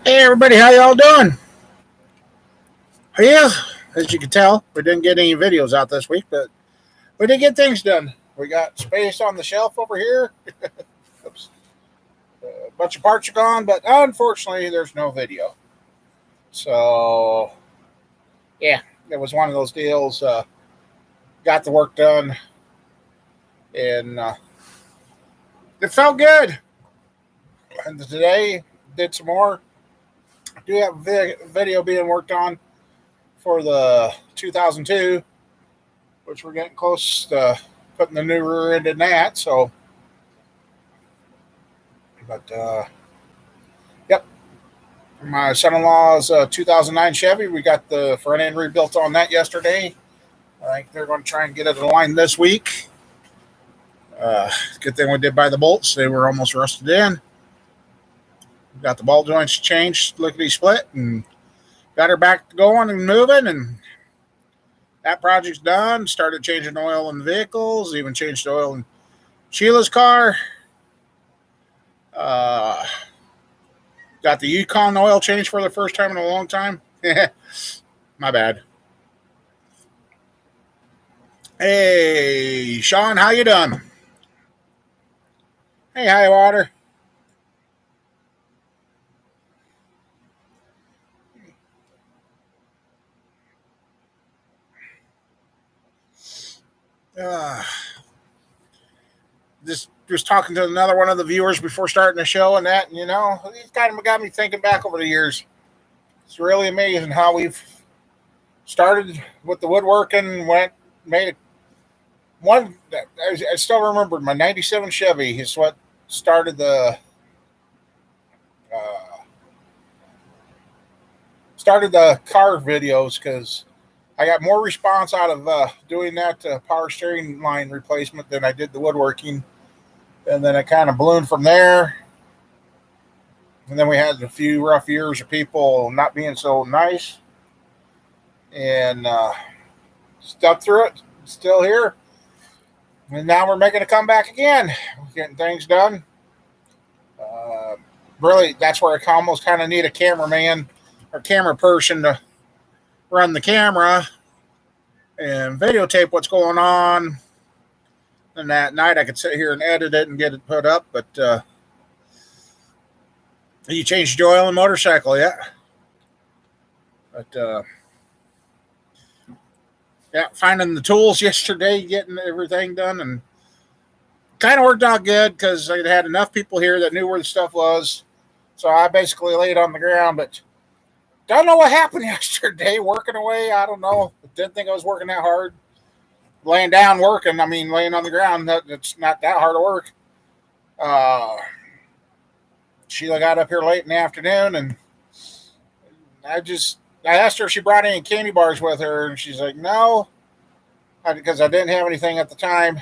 Hey everybody, how y'all doing? Yeah, as you can tell, we didn't get any videos out this week, but we did get things done. We got space on the shelf over here. Oops. A bunch of parts are gone, but unfortunately, there's no video. So, yeah, it was one of those deals. Got the work done, and it felt good. And today, did some more. I do have video being worked on for the 2002, which we're getting close to putting the new rear end in that. So, but yep, my son-in-law's 2009 Chevy. We got the front end rebuilt on that yesterday. I think they're going to try and get it aligned this week. Good thing we did buy the bolts; they were almost rusted in. Got the ball joints changed, lickety split, and got her back going and moving. And that project's done. Started changing oil in the vehicles. Even changed oil in Sheila's car. Uh, Got the Yukon oil changed for the first time in a long time. My bad. Hey, Sean, how you doing? Hey, hi, Water. Uh, just was talking to another one of the viewers before starting the show, and that, and, he's kind of got me thinking back over the years. It's really amazing how we've started with the woodworking, made it one. I still remember my '97 Chevy is what started uh, the car videos, because I got more response out of doing that power steering line replacement than I did the woodworking. And then it kind of ballooned from there. And then we had a few rough years of people not being so nice. And stuck through it. Still here. And now we're making a comeback again. We're getting things done. Uh, Really, that's where I almost kind of need a cameraman or camera person to run the camera and videotape what's going on. And that night I could sit here and edit it and get it put up. But you changed your oil and motorcycle yet? But yeah, finding the tools yesterday, getting everything done, and kind of worked out good because I had enough people here that knew where the stuff was. So I basically laid on the ground, but don't know what happened yesterday. Working away, I don't know. Didn't think I was working that hard. Laying down working, I mean, laying on the ground, it's not that hard of work. Uh, Sheila got up here late in the afternoon, and I asked her if she brought any candy bars with her, and she's like, no, because I didn't have anything at the time.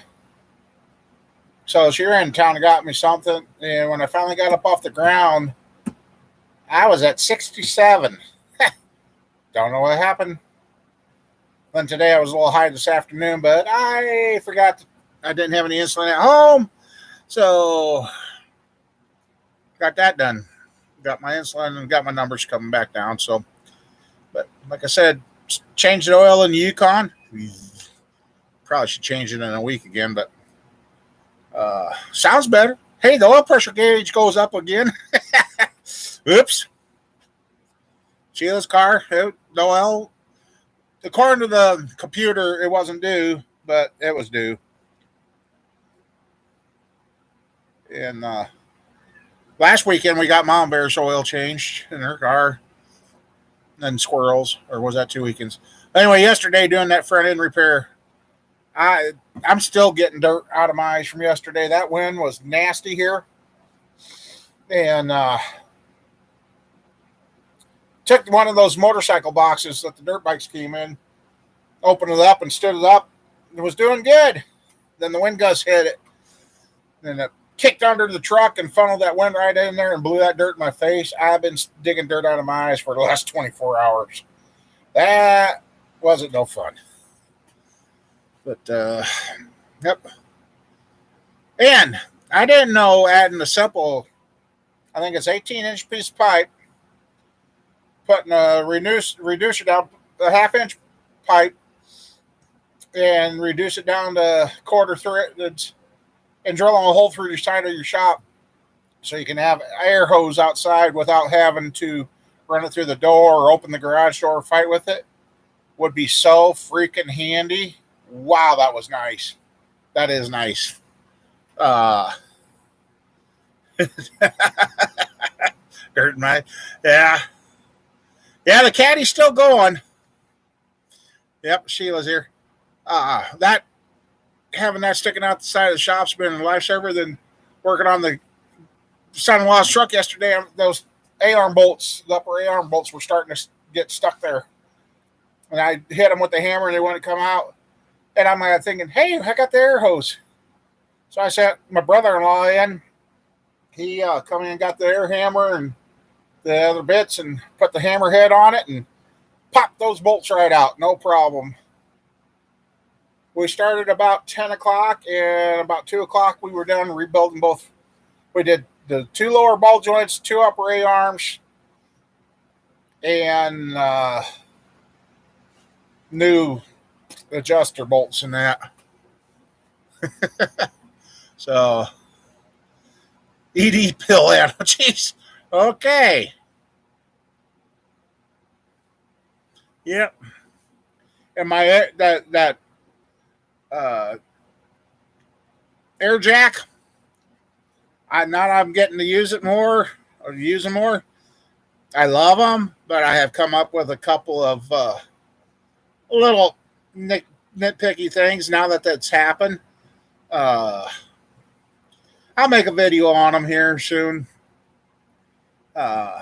So she ran in town and got me something. And when I finally got up off the ground, I was at 67. Don't know what happened. Then today I was a little high this afternoon, but I forgot I didn't have any insulin at home. So got that done. Got my insulin and got my numbers coming back down. So, but like I said, changed the oil in the Yukon. Probably should change it in a week again, but sounds better. Hey, the oil pressure gauge goes up again. Oops. Sheila's car, the oil. According to the computer, it wasn't due, but it was due. And last weekend, we got Mom Bear's oil changed in her car. And Squirrels, or was that 2 weekends? Anyway, yesterday, doing that front end repair, I'm still getting dirt out of my eyes from yesterday. That wind was nasty here. And took one of those motorcycle boxes that the dirt bikes came in, opened it up and stood it up. It was doing good. Then the wind gust hit it. Then it kicked under the truck and funneled that wind right in there and blew that dirt in my face. I've been digging dirt out of my eyes for the last 24 hours. That wasn't no fun. But, yep. And I didn't know adding a simple, I think it's 18-inch piece of pipe putting a reducer down, a half-inch pipe, and reduce it down to quarter threads, and drilling a hole through the side of your shop so you can have air hose outside without having to run it through the door or open the garage door or fight with it would be so freaking handy. Wow, that was nice. That is nice. Dirt my, yeah. Yeah, the caddy's still going. Yep, Sheila's here. That having that sticking out the side of the shop's been a lifesaver. Than working on the son-in-law's truck yesterday. Those A-arm bolts, the upper A-arm bolts, were starting to get stuck there. And I hit them with the hammer, and they wouldn't come out. And I'm thinking, hey, I got the air hose. So I sent my brother-in-law in. He come in and got the air hammer and the other bits and put the hammer head on it and popped those bolts right out. No problem. We started about 10 o'clock, and about 2 o'clock we were done rebuilding both. We did the 2 lower ball joints, 2 upper A-arms, and new adjuster bolts and that. So, ED pill in. Jeez. Okay. Yep. And my that air jack, I'm getting to use it more or use them more. I love them, but I have come up with a couple of little nitpicky things now that that's happened. I'll make a video on them here soon. I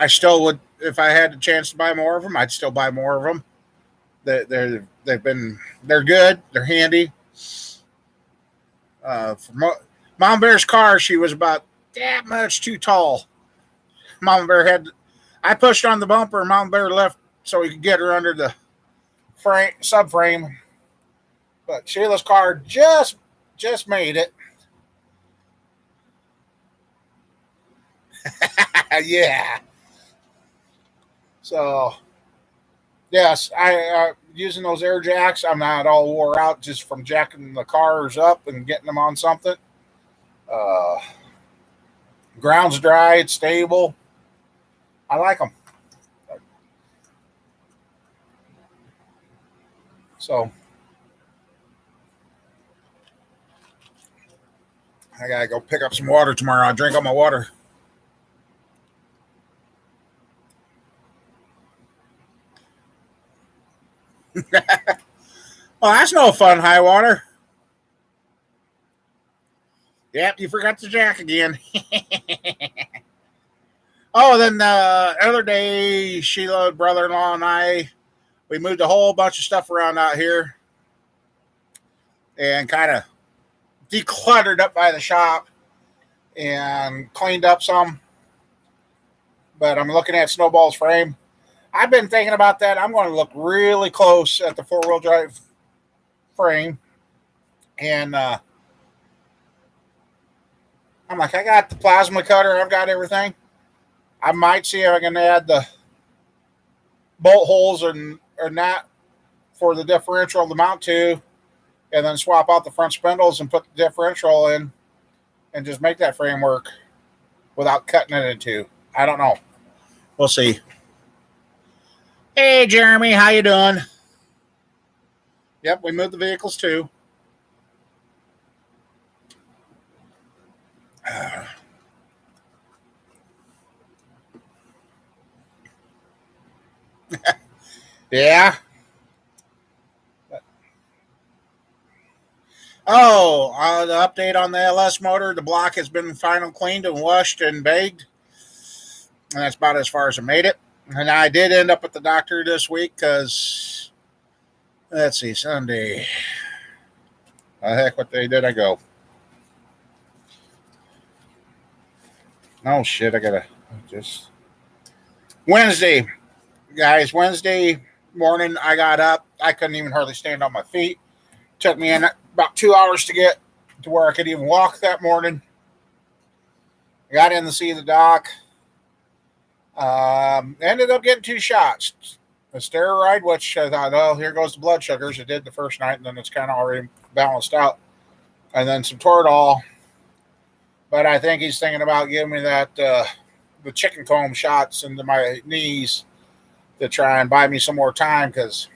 still would, if I had the chance to buy more of them, I'd still buy more of them. They're good. They're handy. For Mom Bear's car, she was about that much too tall. Mama Bear I pushed on the bumper, and Mama Bear left so we could get her under the subframe. But Sheila's car just made it. Yeah. So, yes, I using those air jacks. I'm not all wore out just from jacking the cars up and getting them on something. Ground's dry. It's stable. I like them. So, I gotta go pick up some water tomorrow. I'll drink all my water. Well, that's no fun, high water. Yep, you forgot the jack again. Oh, then the other day, Sheila, brother-in-law, and we moved a whole bunch of stuff around out here and kind of decluttered up by the shop and cleaned up some. But I'm looking at Snowball's frame. I've been thinking about that. I'm going to look really close at the four-wheel drive frame. And I'm like, I got the plasma cutter. I've got everything. I might see if I can add the bolt holes or not for the differential to mount to, and then swap out the front spindles and put the differential in and just make that frame work without cutting it in two. I don't know. We'll see. Hey, Jeremy, how you doing? Yep, we moved the vehicles too. Yeah. Oh, the update on the LS motor. The block has been final cleaned and washed and baked. And that's about as far as I made it. And I did end up at the doctor this week because, let's see, Sunday. Heck, what day did I go? Oh, shit, I gotta just... Wednesday, guys, Wednesday morning, I got up. I couldn't even hardly stand on my feet. Took me about 2 hours to get to where I could even walk that morning. I got in to see the doc. Ended up getting 2 shots. A steroid, which I thought, oh, here goes the blood sugars. It did the first night, and then it's kind of already balanced out. And then some Toradol. But I think he's thinking about giving me that the chicken comb shots into my knees to try and buy me some more time because,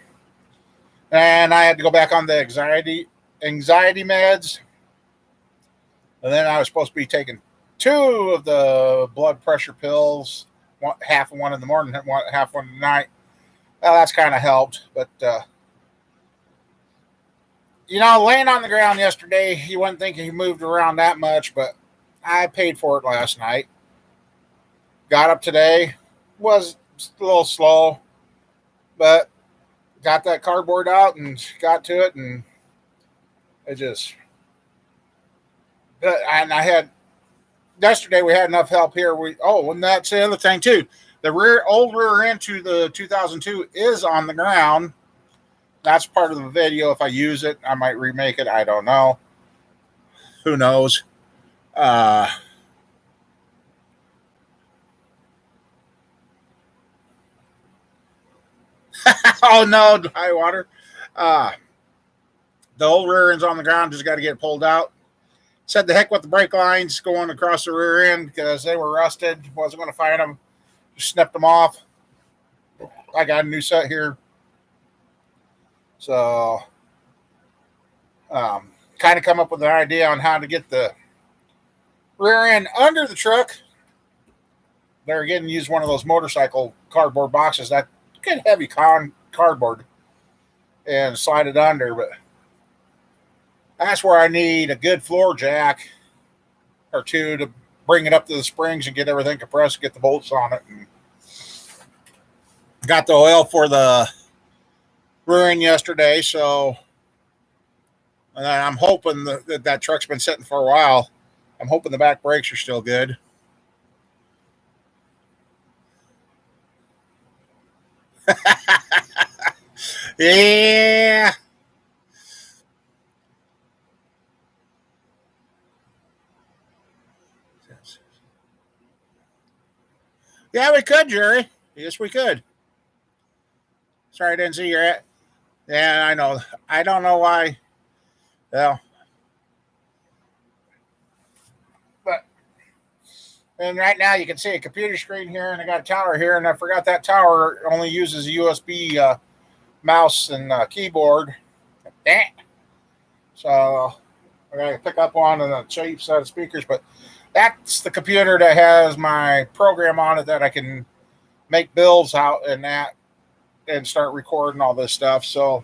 and I had to go back on the anxiety meds, and then I was supposed to be taking 2 of the blood pressure pills, half of one in the morning, half one at night. Well, that's kind of helped, but laying on the ground yesterday, you wouldn't think he moved around that much, but I paid for it last night. Got up today, was a little slow, but got that cardboard out and got to it, and it just. And I had yesterday. We had enough help here. And that's the other thing too. The old rear end to the 2002 is on the ground. That's part of the video. If I use it, I might remake it. I don't know. Who knows? Oh no, high water. The old rear end's on the ground. Just got to get it pulled out. Said the heck with the brake lines going across the rear end because they were rusted. Wasn't going to find them. Just snipped them off. I got a new set here. So, kind of come up with an idea on how to get the rear end under the truck. They're again use one of those motorcycle cardboard boxes, that good heavy cardboard, and slide it under. But that's where I need a good floor jack or 2 to bring it up to the springs and get everything compressed, get the bolts on it. And got the oil for the rear end yesterday, so and I'm hoping that truck's been sitting for a while. I'm hoping the back brakes are still good. Yeah. Yeah, we could, Jerry. Yes, we could. Sorry, I didn't see your at. Yeah, I know. I don't know why. Well, but and right now you can see a computer screen here, and I got a tower here, and I forgot that tower only uses a USB mouse and keyboard. Damn. So I got to pick up one and a cheap set of speakers, but that's the computer that has my program on it that I can make bills out and that and start recording all this stuff. So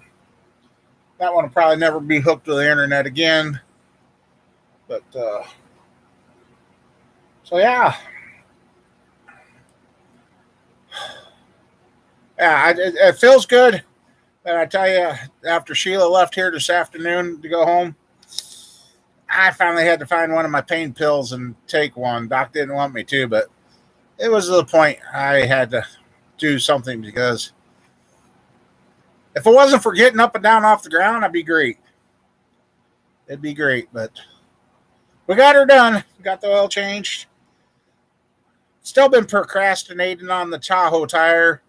that one will probably never be hooked to the internet again. But so yeah. Yeah, it feels good. And I tell you, after Sheila left here this afternoon to go home, I finally had to find one of my pain pills and take one. Doc didn't want me to, but it was the point I had to do something because if it wasn't for getting up and down off the ground, I'd be great. It'd be great, but we got her done. Got the oil changed. Still been procrastinating on the Tahoe tire.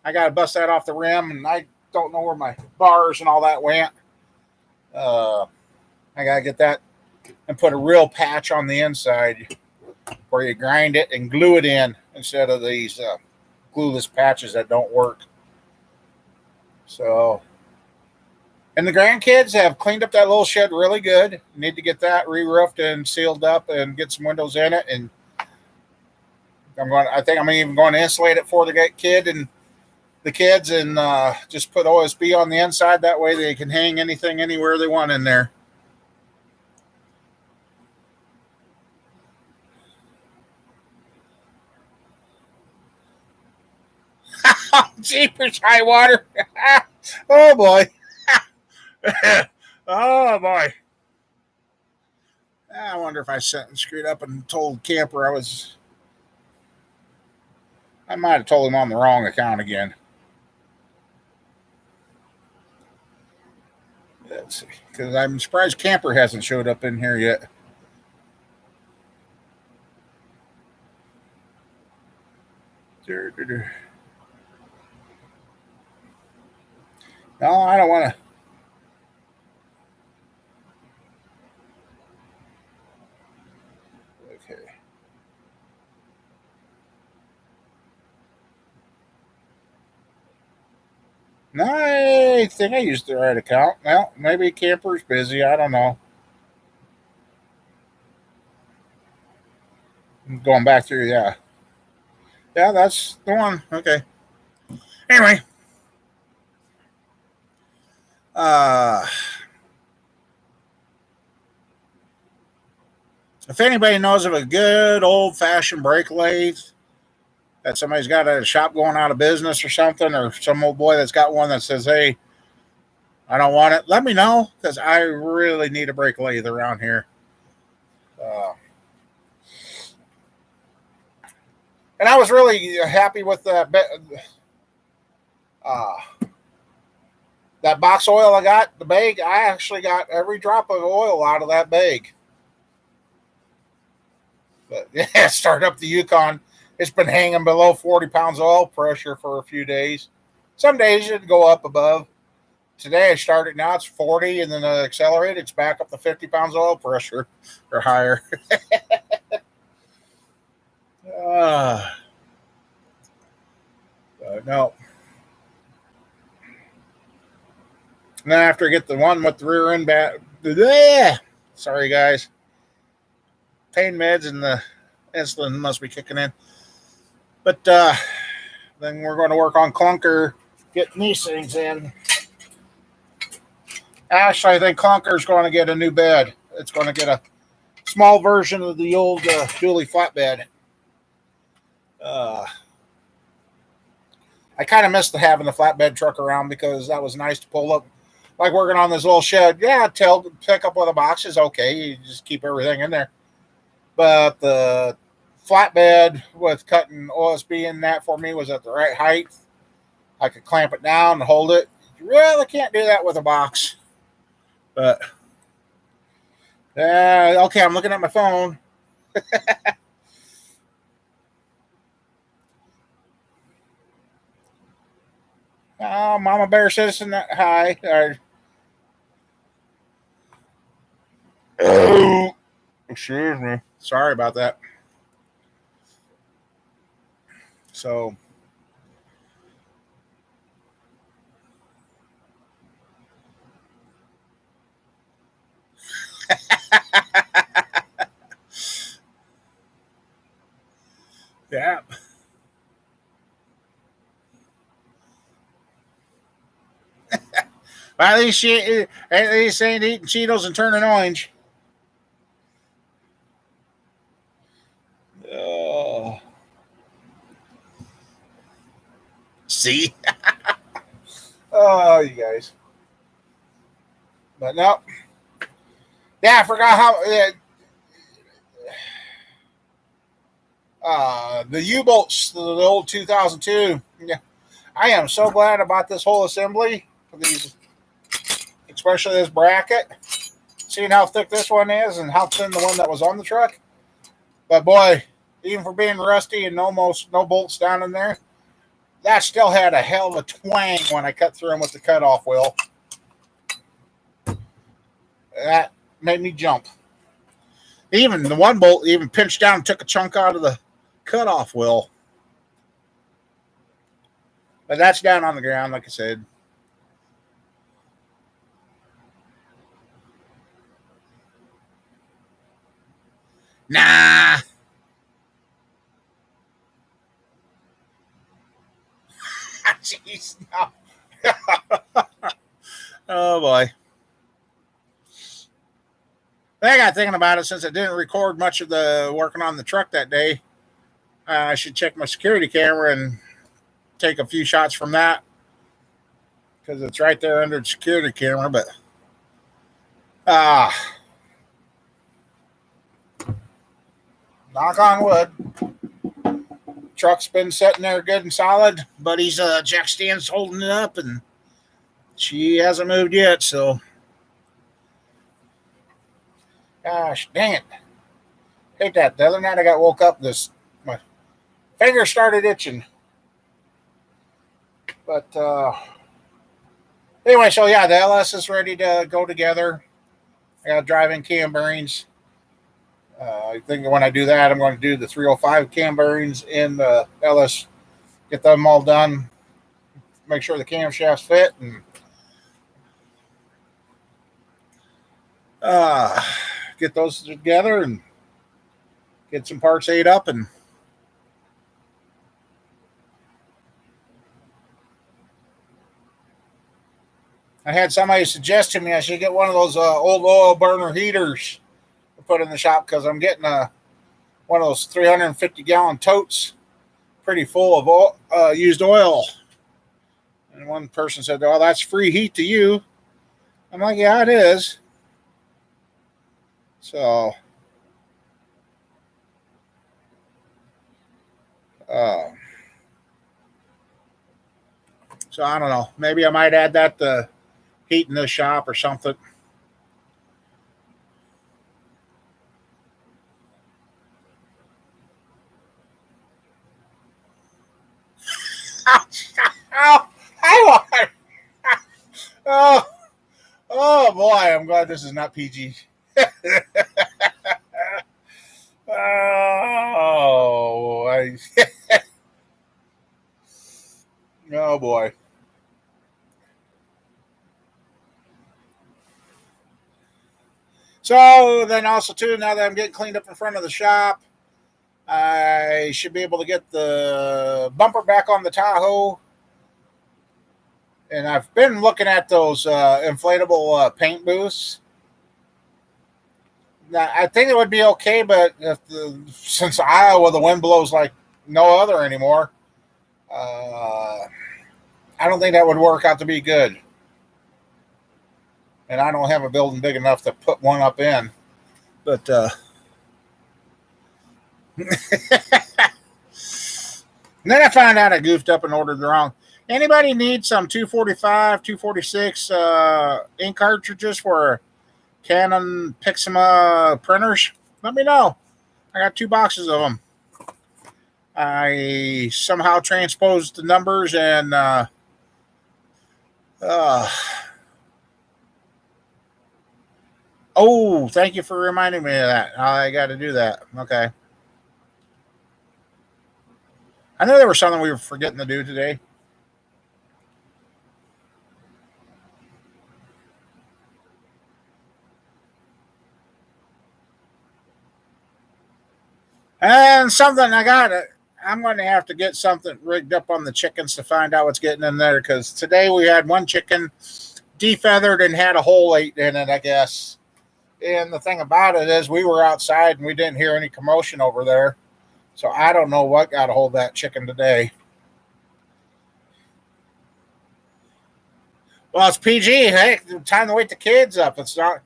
I got to bust that off the rim, and I don't know where my bars and all that went. I got to get that and put a real patch on the inside where you grind it and glue it in instead of these glueless patches that don't work. So, and the grandkids have cleaned up that little shed really good. Need to get that re-roofed and sealed up and get some windows in it. And I think I'm even going to insulate it for the kid and the kids and just put OSB on the inside. That way they can hang anything anywhere they want in there. Jeepers, high water. Oh boy. Oh boy. I wonder if I sent and screwed up and told Camper I might have told him on the wrong account again. Let's see. Because I'm surprised Camper hasn't showed up in here yet. No, I don't want to. Okay. No, I think I used the right account. Well, maybe Camper's busy. I don't know. I'm going back through, yeah. Yeah, that's the one. Okay. Anyway, uh, if anybody knows of a good old fashioned brake lathe that somebody's got at a shop going out of business or something, or some old boy that's got one that says, hey, I don't want it, let me know because I really need a brake lathe around here. Uh, and I was really happy with uh, that box oil I got, the bag. I actually got every drop of oil out of that bag. But yeah, start up the Yukon. It's been hanging below 40 pounds of oil pressure for a few days. Some days it'd go up above. Today I started, now it's 40, and then I accelerate, it's back up to 50 pounds of oil pressure or higher. uh, no. And then after I get the one with the rear end back, sorry guys, pain meds and the insulin must be kicking in. But then we're going to work on clunker, getting these things in. Actually, I think clunker is going to get a new bed. It's going to get a small version of the old dually flatbed. I kind of missed having the flatbed truck around because that was nice to pull up. Like working on this little shed, yeah, pick up one of the boxes, okay, you just keep everything in there. But the flatbed with cutting OSB in that for me was at the right height. I could clamp it down and hold it. You really can't do that with a box. But okay, I'm looking at my phone. Oh, Mama Bear Citizen, hi. Oh, excuse me. Sorry about that. So, yeah. At least ain't eating Cheetos and turning orange. Oh, see? Oh, you guys. But no. Yeah, I forgot how. The U-bolts, the old 2002. Yeah, I am so glad about this whole assembly. These, especially this bracket. Seeing how thick this one is and how thin the one that was on the truck. But boy, even for being rusty and almost no bolts down in there, that still had a hell of a twang when I cut through them with the cutoff wheel. That made me jump. Even the one bolt even pinched down and took a chunk out of the cutoff wheel. But that's down on the ground, like I said. Nah. Jeez, no. Oh boy. I got thinking about it since I didn't record much of the working on the truck that day. I should check my security camera and take a few shots from that because it's right there under the security camera. But knock on wood, truck's been sitting there good and solid. Buddy's jack stand's holding it up, and she hasn't moved yet. So, gosh, dang it! Hate that. The other night I got woke up. My finger started itching. But anyway, so yeah, the LS is ready to go together. I got driving cam bearings. I think when I do that, I'm going to do the 305 cam bearings in the LS, get them all done, make sure the camshafts fit, and uh, get those together and get some parts ate up. And I had somebody suggest to me I should get one of those old oil burner heaters to put in the shop because I'm getting one of those 350-gallon totes pretty full of used oil. And one person said, "Oh, that's free heat to you." I'm like, "Yeah, it is." So, uh, so I don't know. Maybe I might add that to heat in the shop or something. Oh, I want. Oh, oh boy! I'm glad this is not PG. Oh, oh boy. So then also too, now that I'm getting cleaned up in front of the shop, I should be able to get the bumper back on the Tahoe. And I've been looking at those inflatable paint booths. Now, I think it would be okay, but since Iowa, the wind blows like no other anymore, I don't think that would work out to be good. And I don't have a building big enough to put one up in. But then I found out I goofed up and ordered the wrong. Anybody need some 245, 246 ink cartridges for Canon Pixma printers? Let me know. I got 2 boxes of them. I somehow transposed the numbers and uh, oh, thank you for reminding me of that. I got to do that. Okay. I know there was something we were forgetting to do today. And something I got it. I'm going to have to get something rigged up on the chickens to find out what's getting in there because today we had one chicken defeathered and had a hole ate in it, I guess. And the thing about it is, we were outside and we didn't hear any commotion over there. So I don't know what got a hold of that chicken today. Well, it's PG. Hey, time to wake the kids up. It's not.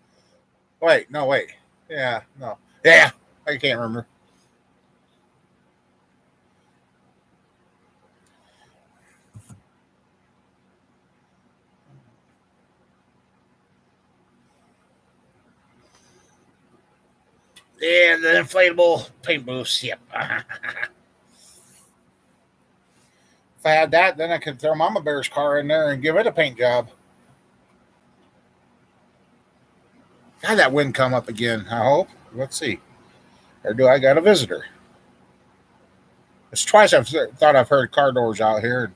Wait, no, wait. Yeah, no. Yeah, I can't remember. Yeah, the inflatable paint booths. Yep. If I had that, then I could throw Mama Bear's car in there and give it a paint job. God, that wind come up again. I hope. Let's see. Or do I got a visitor? It's twice I've thought I've heard car doors out here.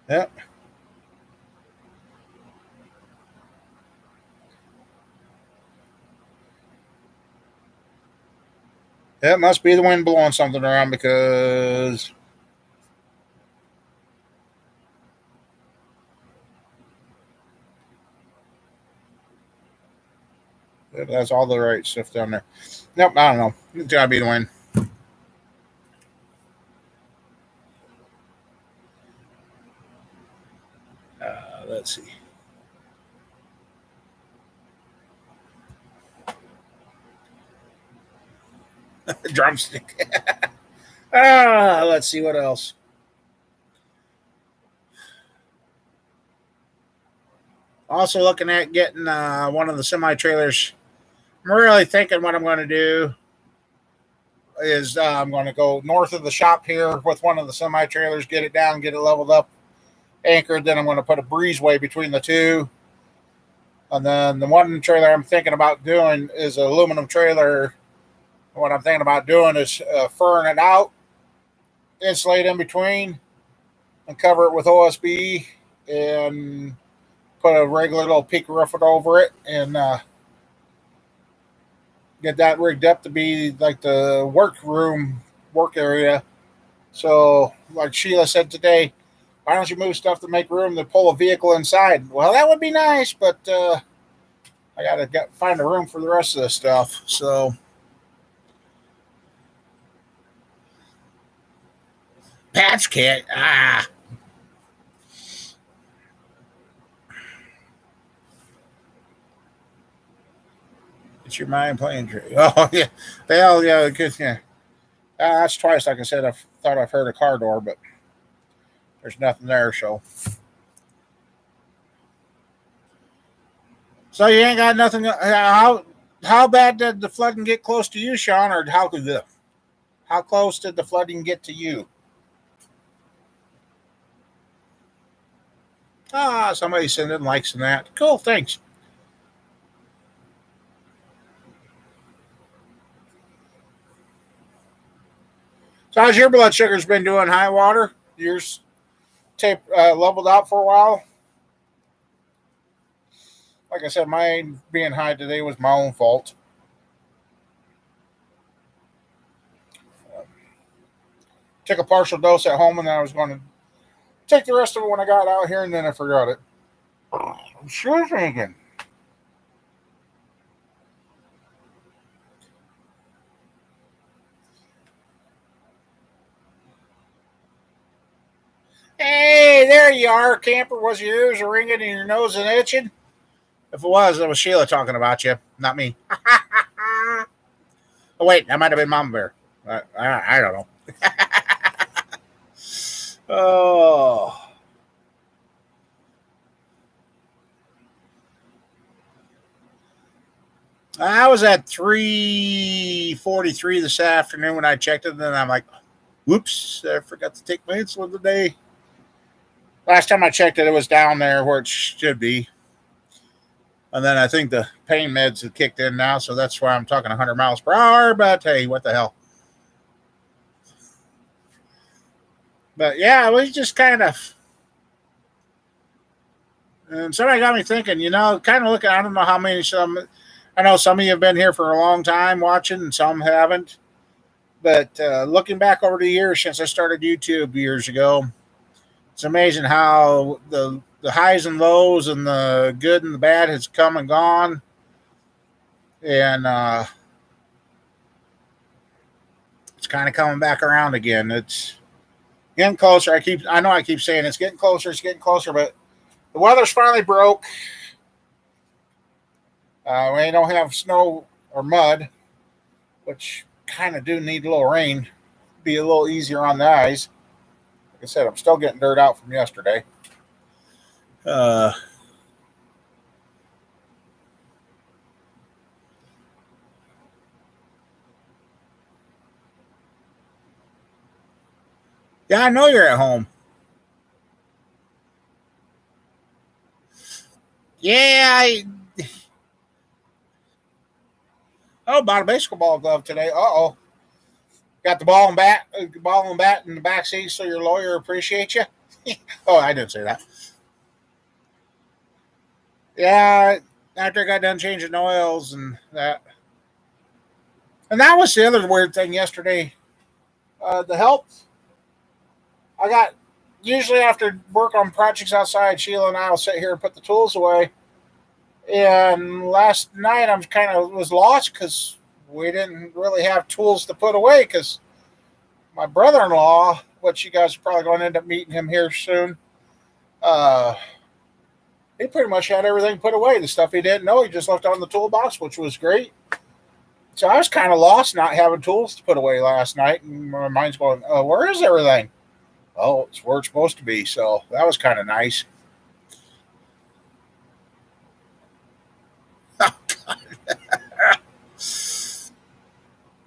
Yep. It must be the wind blowing something around because it has all the right stuff down there. Nope, I don't know. It's gotta be the wind. Let's see. Drumstick. Let's see what else. Also looking at getting one of the semi trailers. I'm really thinking what I'm going to do is I'm going to go north of the shop here with one of the semi trailers, get it down, get it leveled up, anchored. Then I'm going to put a breezeway between the two. And then the one trailer I'm thinking about doing is an aluminum trailer. What I'm thinking about doing is furring it out, insulate in between, and cover it with OSB and put a regular little peak roof over it and get that rigged up to be like the work area. So, like Sheila said today, why don't you move stuff to make room to pull a vehicle inside? Well, that would be nice, but I got to find a room for the rest of this stuff. So, Pat's Cat. It's your mind playing trick. Oh, yeah. Well, yeah, because, yeah. That's twice, like I said, I thought I've heard a car door, but there's nothing there, so. So you ain't got nothing. How bad did the flooding get close to you, Sean, or how close did the flooding get to you? Somebody sending likes and that. Cool, thanks. So how's your blood sugar's been doing? High water? Yours leveled out for a while? Like I said, mine being high today was my own fault. Took a partial dose at home, and then I was going to take the rest of it when I got out here, and then I forgot it. I'm sure thinking. Hey, there you are, camper. Was your ears ringing and your nose and itching? If it was Sheila talking about you, not me. Oh, wait, that might have been Mama Bear. I don't know. Oh. I was at 3:43 this afternoon when I checked it, and then I'm like, whoops, I forgot to take my insulin today. Last time I checked it, it was down there where it should be. And then I think the pain meds have kicked in now, so that's why I'm talking 100 miles per hour. But hey, what the hell? But yeah, it was just kind of. And somebody got me thinking, kind of looking. I don't know how many I know some of you have been here for a long time watching, and some haven't. But looking back over the years since I started YouTube years ago, it's amazing how the highs and lows and the good and the bad has come and gone. And it's kind of coming back around again. It's getting closer. I know I keep saying it's getting closer, but the weather's finally broke. We don't have snow or mud, which kind of do need a little rain. Be a little easier on the eyes. Like I said, I'm still getting dirt out from yesterday. Yeah, I know you're at home. Yeah, bought a baseball glove today. Uh-oh. Got the ball and bat in the back seat so your lawyer appreciates you. Oh, I didn't say that. Yeah, after I got done changing oils and that. And that was the other weird thing yesterday. The help. I got, usually after work on projects outside, Sheila and I will sit here and put the tools away. And last night I was lost because we didn't really have tools to put away because my brother-in-law, which you guys are probably going to end up meeting him here soon, he pretty much had everything put away. The stuff he didn't know, he just left on the toolbox, which was great. So I was kind of lost not having tools to put away last night, and my mind's going, where is everything? Oh, it's where it's supposed to be. So that was kind of nice.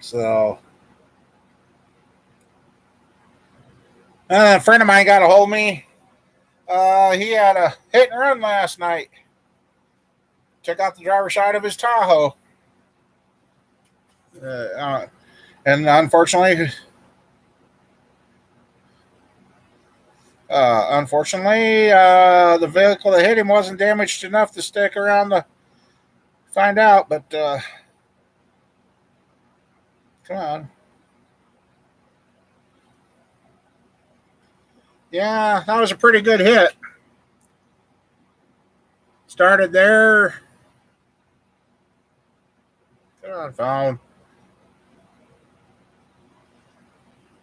So A friend of mine got a hold of me. He had a hit and run last night. Took out the driver's side of his Tahoe. And unfortunately, the vehicle that hit him wasn't damaged enough to stick around to find out. But come on. Yeah, that was a pretty good hit. Started there. Come on, phone.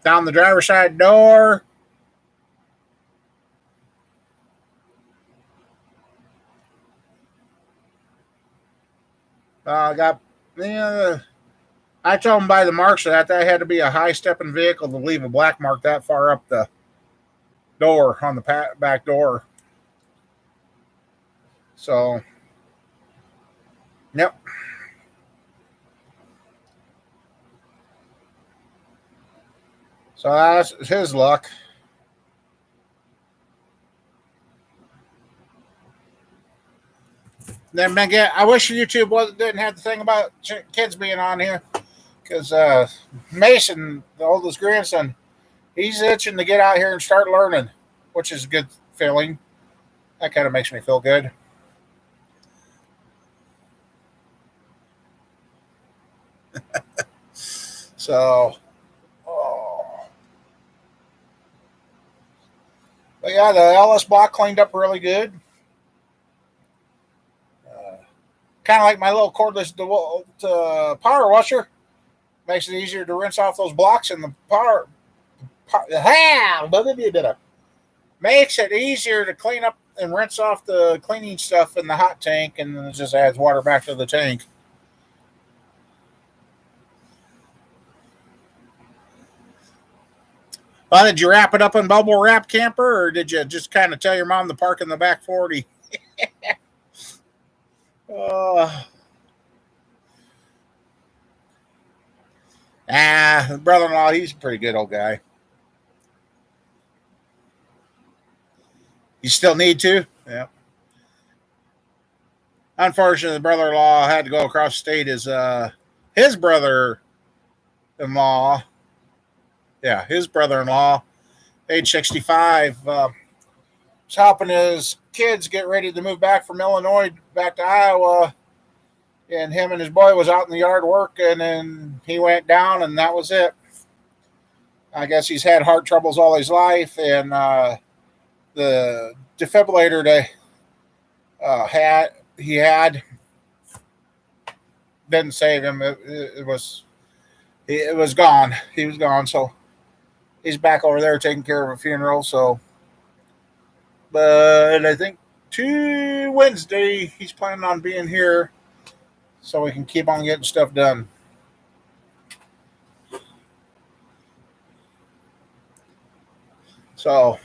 Down the driver's side door. I told him by the marks of that had to be a high stepping vehicle to leave a black mark that far up the door on the back door. So, yep. So that's his luck. Then again, I wish YouTube didn't have the thing about kids being on here, because Mason, the oldest grandson, he's itching to get out here and start learning, which is a good feeling. That kind of makes me feel good. So, but yeah, the LS block cleaned up really good. Kind of like my little cordless power washer. Makes it easier to rinse off those blocks in the makes it easier to clean up and rinse off the cleaning stuff in the hot tank, and then it just adds water back to the tank. Well, did you wrap it up in bubble wrap, camper, or did you just kind of tell your mom to park in the back 40? Brother-in-law, he's a pretty good old guy. You still need to? Yeah. Unfortunately, the brother-in-law had to go across the state. His brother-in-law, his brother-in-law, age 65, was helping his kids get ready to move back from Illinois back to Iowa. And him and his boy was out in the yard working, and he went down, and that was it. I guess he's had heart troubles all his life, and the defibrillator he had didn't save him. It was gone. He was gone. So he's back over there taking care of a funeral. So, but I think Wednesday he's planning on being here, so we can keep on getting stuff done. So,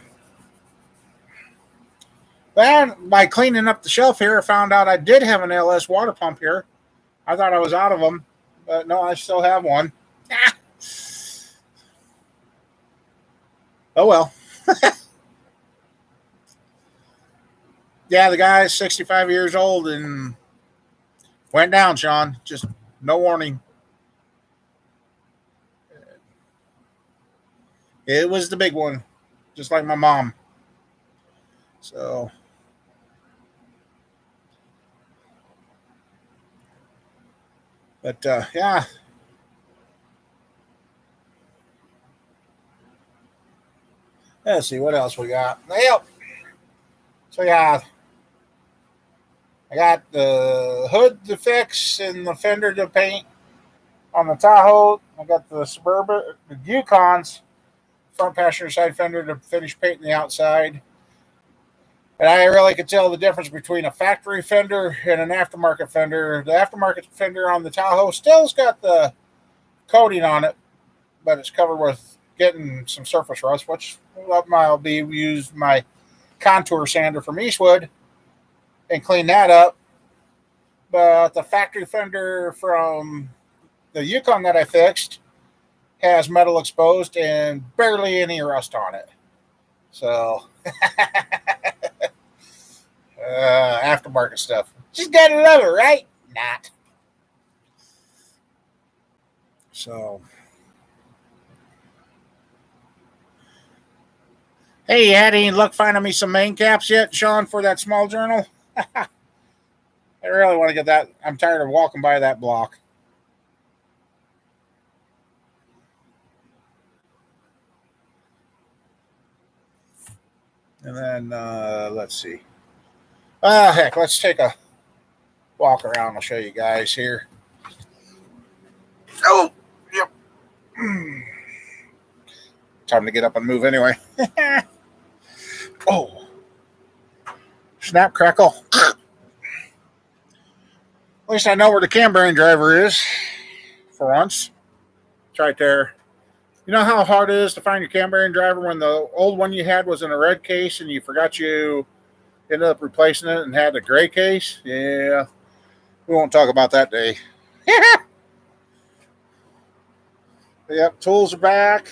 then by cleaning up the shelf here, I found out I did have an LS water pump here. I thought I was out of them, but no, I still have one. Oh well. Yeah, the guy's 65 years old and went down, Sean. Just no warning. It was the big one, just like my mom. So, but yeah. Let's see what else we got. Yep. So yeah, I got the hood to fix and the fender to paint on the Tahoe. I got the Yukon's front passenger side fender to finish painting the outside. And I really could tell the difference between a factory fender and an aftermarket fender. The aftermarket fender on the Tahoe still's got the coating on it, but it's covered with getting some surface rust, which I'll be use my contour sander from Eastwood and clean that up. But the factory fender from the Yukon that I fixed has metal exposed and barely any rust on it. So aftermarket stuff. Just gotta love it, right? Not. So, hey, you had any luck finding me some main caps yet, Sean, for that small journal? I really want to get that. I'm tired of walking by that block. And then, let's see. Heck, let's take a walk around. I'll show you guys here. Oh, yep. Time to get up and move anyway. Oh, snap, crackle. At least I know where the cam bearing driver is for once. It's right there. You know how hard it is to find your cam bearing driver when the old one you had was in a red case and you forgot you ended up replacing it and had a gray case? Yeah, we won't talk about that day. Yep, tools are back.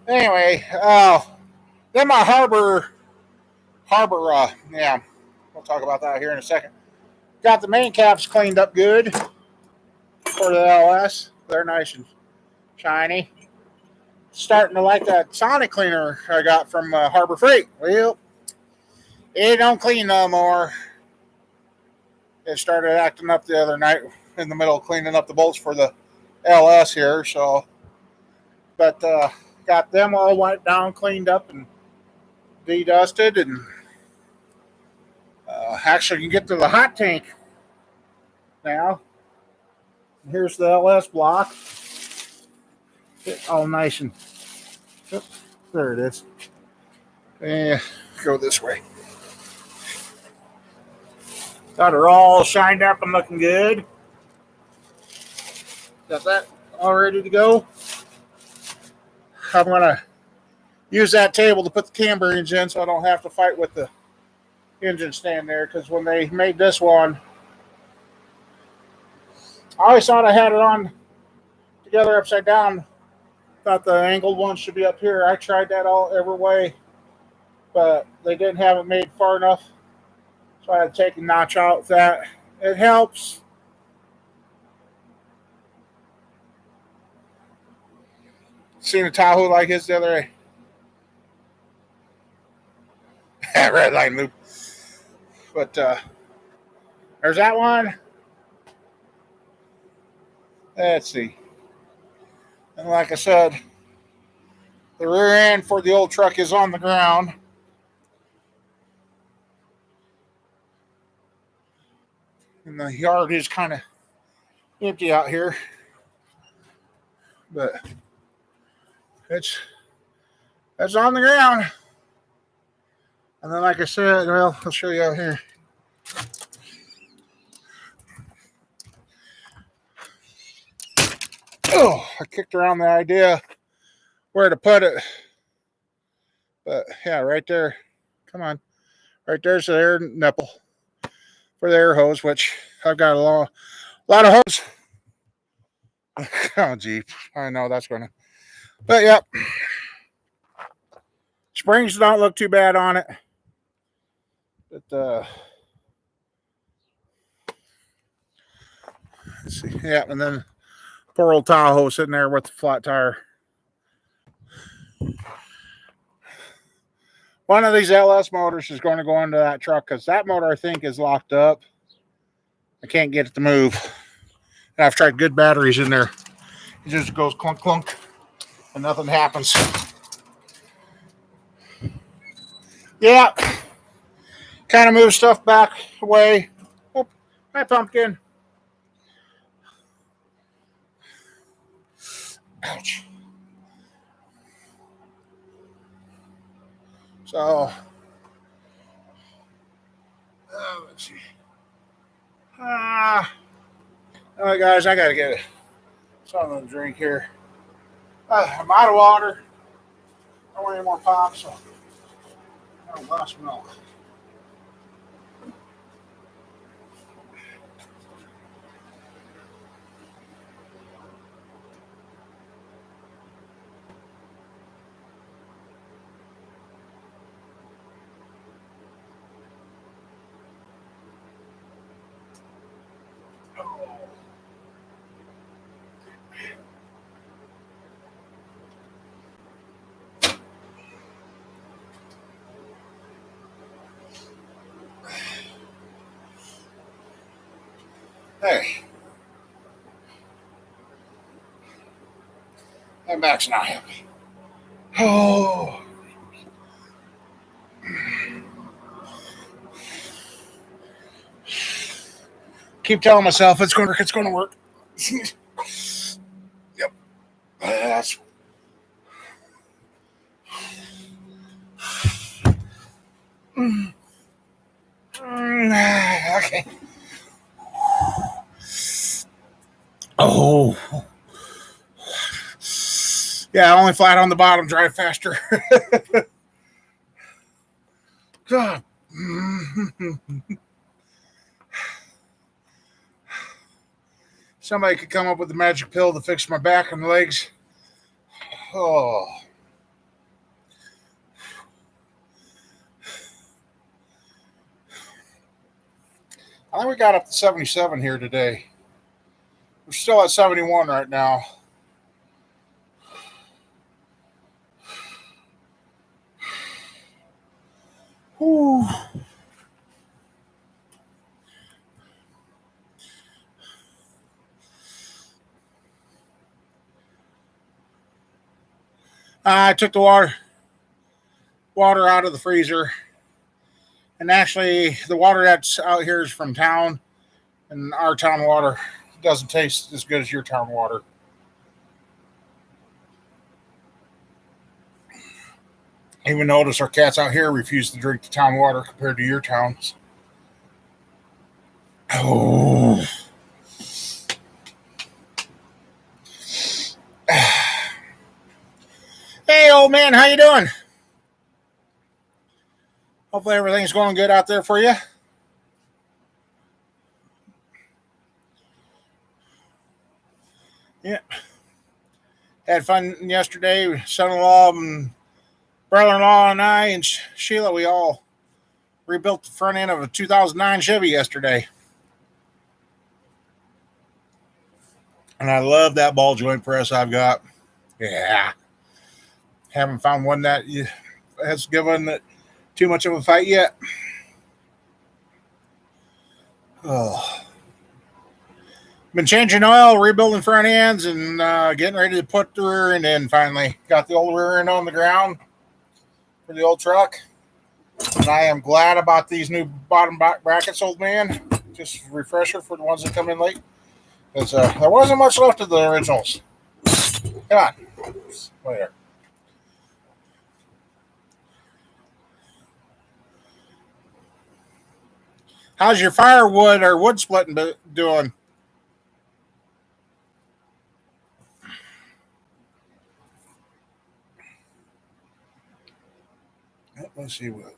Anyway, then my harbor, yeah, we'll talk about that here in a second. Got the main caps cleaned up good for the LS. They're nice and shiny. Starting to like that Sonic cleaner I got from Harbor Freight. Well, it don't clean no more. It started acting up the other night in the middle of cleaning up the bolts for the LS here. So, but got them all wiped down, cleaned up, and de-dusted. And actually, you can get to the hot tank now. Here's the LS block. All nice and there it is. And go this way. Got her all shined up and looking good. Got that all ready to go. I'm gonna use that table to put the cam bearings in so I don't have to fight with the engine stand there, because when they made this one, I always thought I had it on together upside down. Thought the angled one should be up here. I tried that all every way, but they didn't have it made far enough, so I had to take a notch out. That it helps. Seen a Tahoe like his the other day. Red line loop. But there's that one. Let's see. And like I said, the rear end for the old truck is on the ground. And the yard is kind of empty out here. But it's on the ground. And then, like I said, well, I'll show you out here. Oh, I kicked around the idea where to put it. But yeah, right there. Come on. Right there's the air nipple for the air hose, which I've got a lot of hose. Oh, gee. I know that's going to. But yep. Springs don't look too bad on it. But let's see. Yeah, and then poor old Tahoe sitting there with the flat tire. One of these LS motors is going to go into that truck because that motor, I think, is locked up. I can't get it to move. And I've tried good batteries in there. It just goes clunk, clunk, and nothing happens. Yeah. Kind of move stuff back away. Oh, hi, pumpkin. Ouch. So, let's see. All right, guys, I got to get something to drink here. I'm out of water. I don't want any more pop, so I don't glass of milk. Hey, my back's not happy. Oh, keep telling myself it's going to work. It's going to work. Yep. That's okay. Oh, yeah. Only flat on the bottom. Drive faster. God. Somebody could come up with a magic pill to fix my back and legs. Oh. I think we got up to 77 here today. We're still at 71 right now. Whew. I took the water out of the freezer, and actually, the water that's out here is from town, and our town water doesn't taste as good as your town water. Even notice our cats out here refuse to drink the town water compared to your towns. Oh. Hey, old man, how you doing? Hopefully everything's going good out there for you. Yeah. Had fun yesterday. Son-in-law and brother-in-law and I and Sheila, we all rebuilt the front end of a 2009 Chevy yesterday. And I love that ball joint press I've got. Yeah. Haven't found one that has given it too much of a fight yet. Oh. Been changing oil, rebuilding front ends, and getting ready to put the rear end in finally. Got the old rear end on the ground for the old truck. And I am glad about these new bottom brackets, old man. Just a refresher for the ones that come in late. Because there wasn't much left of the originals. Come on. Later. How's your firewood or wood splitting doing? Let's see what.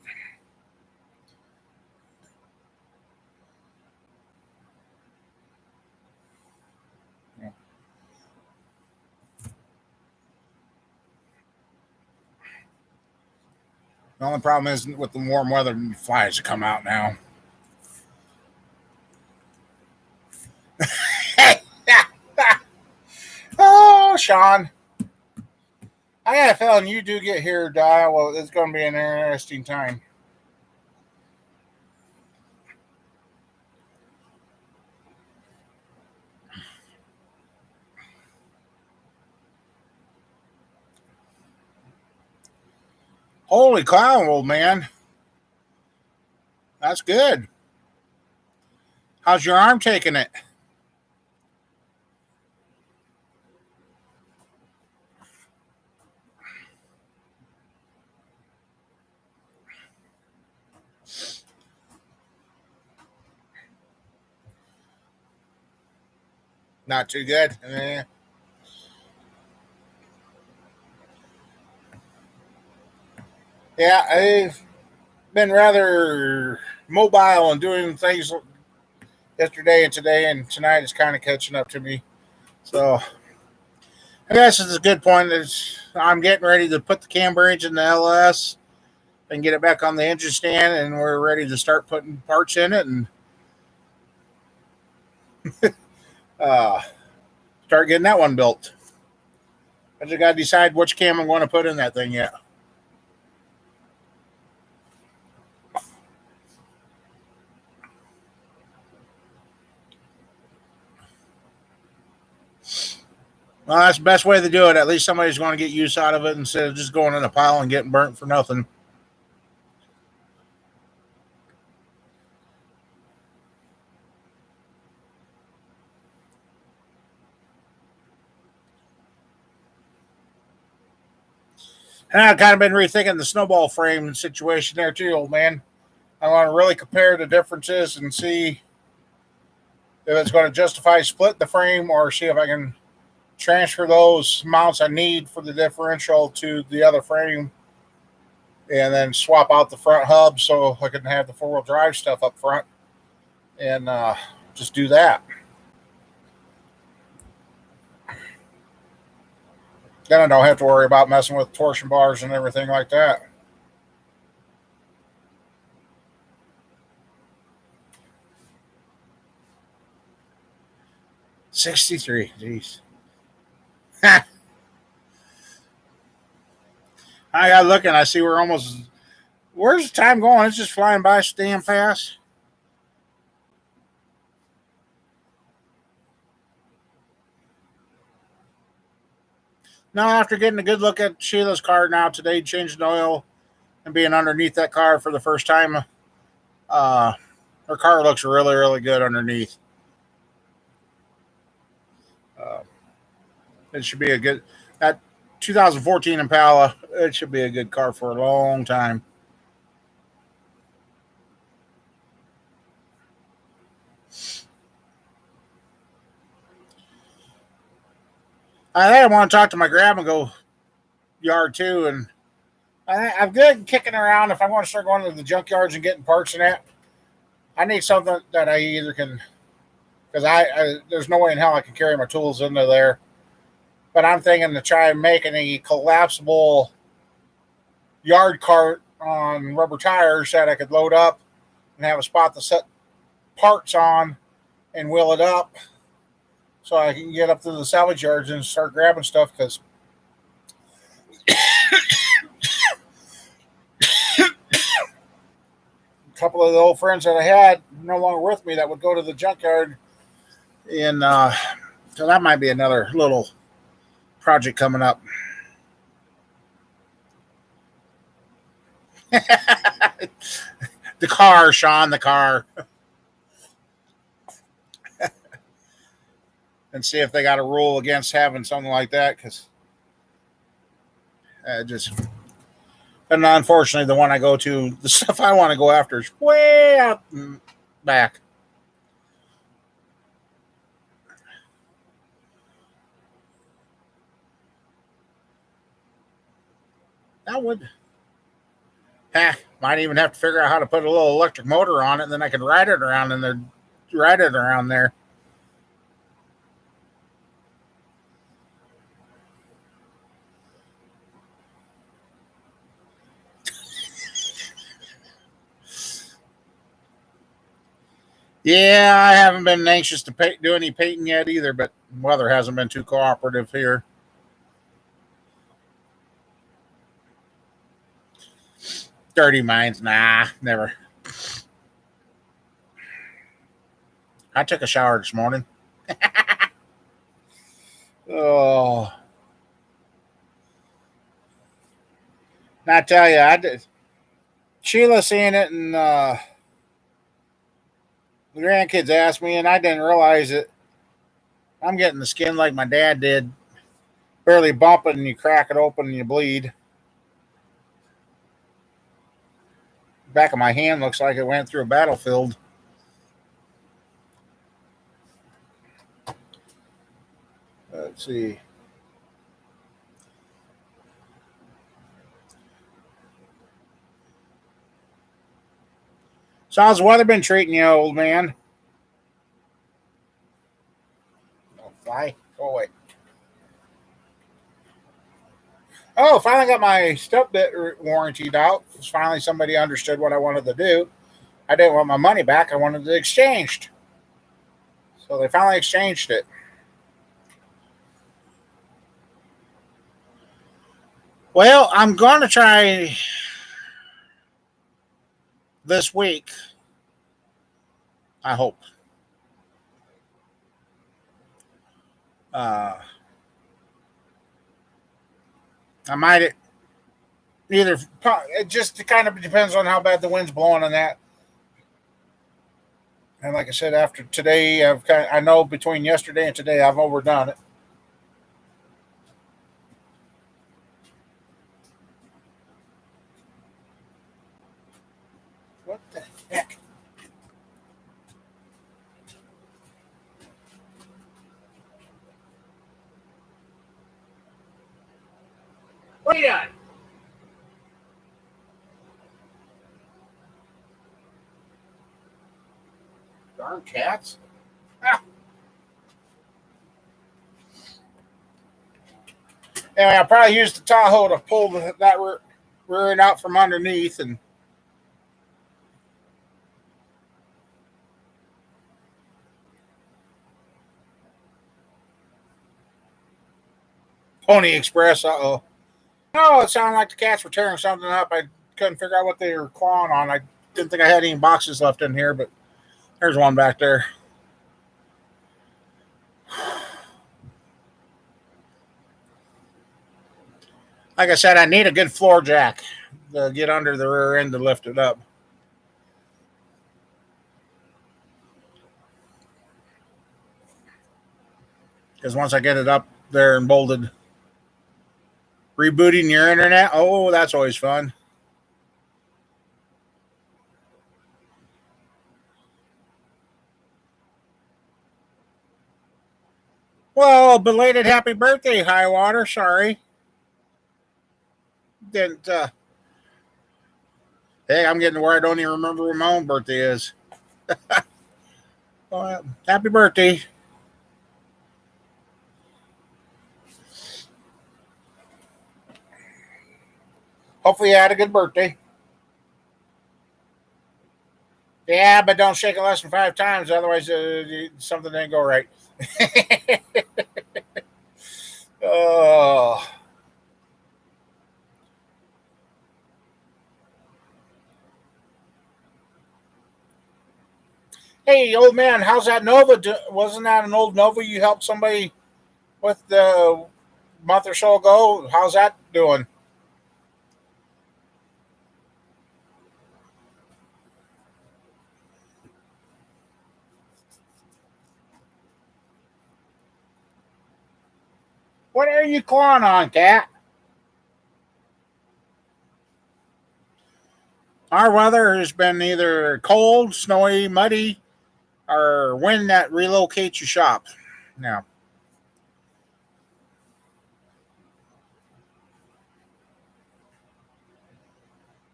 The only problem is with the warm weather, flies come out now. Oh, Sean. I got a feeling you do get here, Di. Well, it's going to be an interesting time. Holy cow, old man. That's good. How's your arm taking it? Not too good. Yeah, I've been rather mobile and doing things yesterday and today, and tonight is kind of catching up to me. So I guess it's a good point. Is I'm getting ready to put the camber engine in the LS and get it back on the engine stand, and we're ready to start putting parts in it. And Uh, start getting that one built. I just got to decide which cam I'm going to put in that thing yet. Well, that's the best way to do it. At least somebody's going to get use out of it instead of just going in a pile and getting burnt for nothing. And I've kind of been rethinking the snowball frame situation there too, old man. I want to really compare the differences and see if it's going to justify split the frame or see if I can transfer those mounts I need for the differential to the other frame and then swap out the front hub so I can have the four-wheel drive stuff up front and just do that. Then I don't have to worry about messing with torsion bars and everything like that. $63. Jeez. I got looking. I see we're almost. Where's the time going? It's just flying by so damn fast. Now, after getting a good look at Sheila's car now today, changing oil and being underneath that car for the first time, her car looks really, really good underneath. It should be a good. That 2014 Impala, it should be a good car for a long time. I think I want to talk to my grab and go yard too, and I'm good kicking around. If I want to start going to the junkyards and getting parts and that, I need something that I either can, because I there's no way in hell I can carry my tools into there. But I'm thinking to try and make a collapsible yard cart on rubber tires that I could load up and have a spot to set parts on and wheel it up so I can get up to the salvage yards and start grabbing stuff because a couple of the old friends that I had no longer with me that would go to the junkyard and so that might be another little project coming up. The car, Sean, the car. And see if they got a rule against having something like that because just. And unfortunately, the one I go to, the stuff I want to go after is way out back. That would. Heck, might even have to figure out how to put a little electric motor on it, and then I can ride it around in there. Ride it around there. Yeah, I haven't been anxious to do any painting yet either, but weather hasn't been too cooperative here. Dirty minds, nah, never. I took a shower this morning. Oh, and I tell you, I did. Sheila seeing it, and the grandkids asked me, and I didn't realize it. I'm getting the skin like my dad did, barely bump it, and you crack it open and you bleed. Back of my hand looks like it went through a battlefield. Let's see. So how's the weather been treating you, old man? Don't fly. Go away. Oh, finally got my step bit warrantied out. Finally somebody understood what I wanted to do. I didn't want my money back. I wanted it exchanged. So they finally exchanged it. Well, I'm going to try this week. I hope. Uh, I might either. It just kind of depends on how bad the wind's blowing on that. And like I said, after today, I know between yesterday and today, I've overdone it. What the heck? What are you doing? Darn cats. Ah. Anyway, I probably used the Tahoe to pull that rear end out from underneath, and Pony Express. Uh-oh. No, it sounded like the cats were tearing something up. I couldn't figure out what they were clawing on. I didn't think I had any boxes left in here, but there's one back there. Like I said, I need a good floor jack to get under the rear end to lift it up. Because once I get it up there and bolted, rebooting your internet, oh, that's always fun. Well, belated happy birthday, High Water. Sorry. Didn't, hey, I'm getting to where I don't even remember when my own birthday is. Well, happy birthday. Hopefully you had a good birthday. Yeah, but don't shake it less than 5 times, otherwise something didn't go right. Oh. Hey, old man, how's that Nova? Wasn't that an old Nova you helped somebody with the month or so ago? How's that doing? What are you clawing on, cat? Our weather has been either cold, snowy, muddy, or wind that relocates your shop. Now,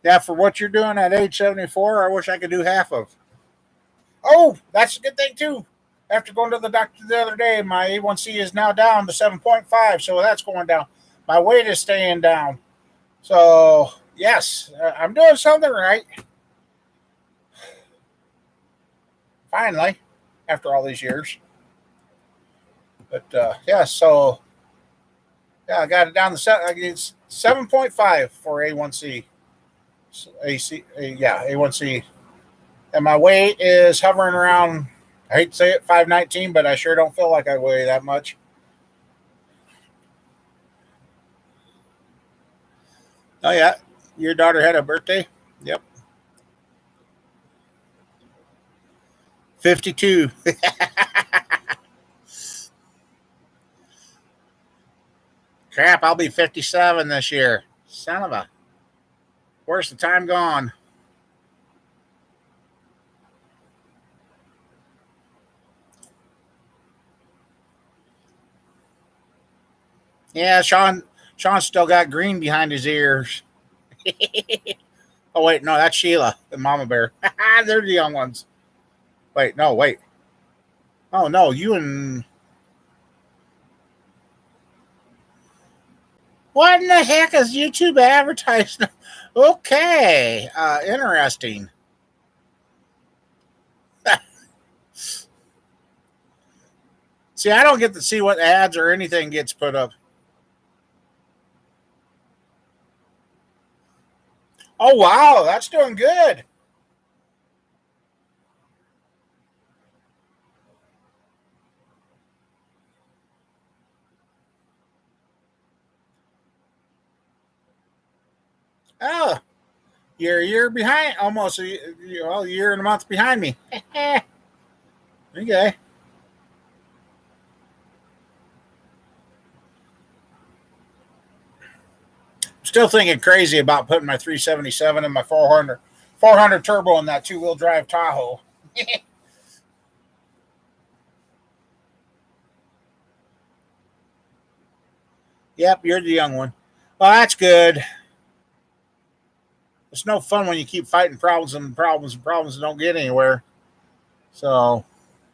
yeah, for what you're doing at age 74, I wish I could do half of. Oh, that's a good thing too. After going to the doctor the other day, my A1C is now down to 7.5, so that's going down. My weight is staying down. So, yes, I'm doing something right. Finally, after all these years. But, yeah, so, yeah, I got it down to 7.5 for A1C. Yeah, A1C. And my weight is hovering around, I hate to say it, 519, but I sure don't feel like I weigh that much. Oh, yeah. Your daughter had a birthday? Yep. 52. Crap, I'll be 57 this year. Son of a. Where's the time gone? Yeah, Sean's still got green behind his ears. Oh, wait, no, that's Sheila, the mama bear. They're the young ones. Wait, no, wait. Oh, no, you and. What in the heck is YouTube advertising? Okay, interesting. See, I don't get to see what ads or anything gets put up. Oh, wow. That's doing good. Oh, you're a year behind, almost a year and a month behind me. Okay. Still thinking crazy about putting my 377 and my 400 turbo in that two-wheel drive Tahoe. Yep, you're the young one. Well, that's good. It's no fun when you keep fighting problems and problems and problems and don't get anywhere. So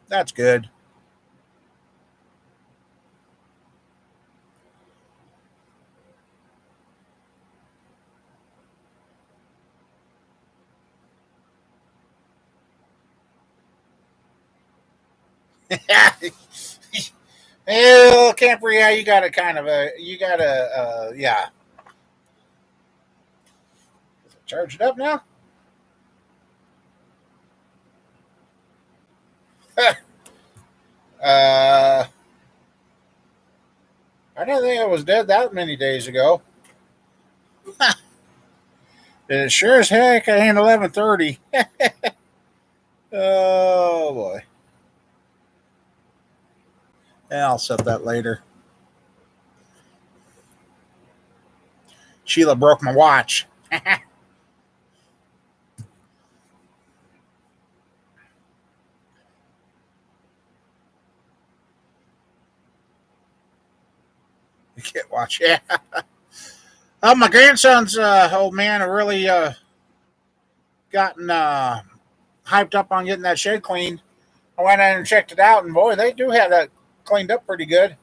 that's good. Well, camper, yeah, you got to kind of yeah. Charge it up now. uh, I didn't think it was dead that many days ago. It sure as heck ain't 11:30. Oh boy. Yeah, I'll set that later. Sheila broke my watch. You can't watch. Yeah. Oh, my grandson's old man really gotten hyped up on getting that shed cleaned. I went in and checked it out, and boy, they do have that cleaned up pretty good.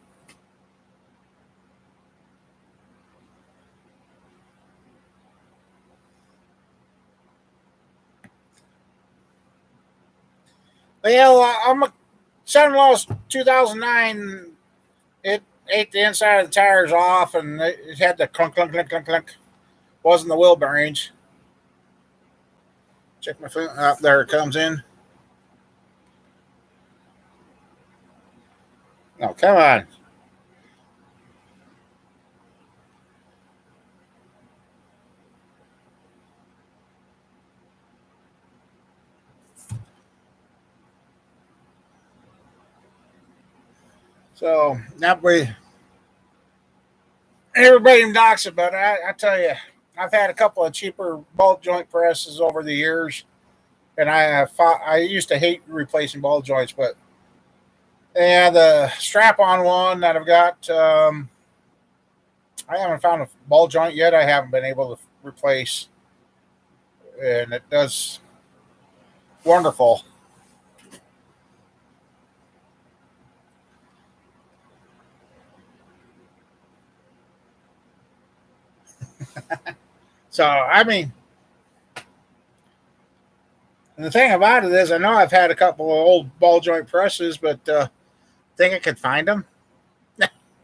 Well, I'm a son-in-law's 2009. It ate the inside of the tires off, and it had the clunk, clunk, clunk, clunk, clunk. Wasn't the wheel bearings. Check my phone. Up there it comes in. Oh, come on. So that way, everybody knocks it, but I tell you, I've had a couple of cheaper ball joint presses over the years, and I used to hate replacing ball joints, but yeah, the strap-on one that I've got, I haven't found a ball joint yet. I haven't been able to replace, and it does wonderful. So I mean, and the thing about it is, I know I've had a couple of old ball joint presses, but think I could find them.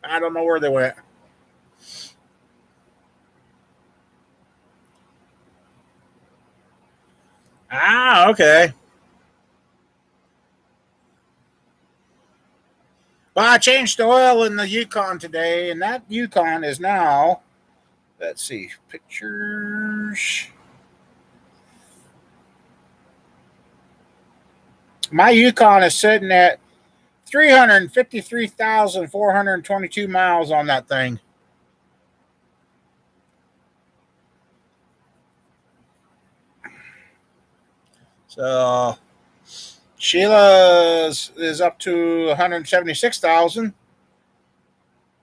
I don't know where they went. Ah, okay. Well, I changed the oil in the Yukon today, and that Yukon is now, let's see, pictures. My Yukon is sitting at 353,422 miles on that thing. So Sheila's is up to 176,000.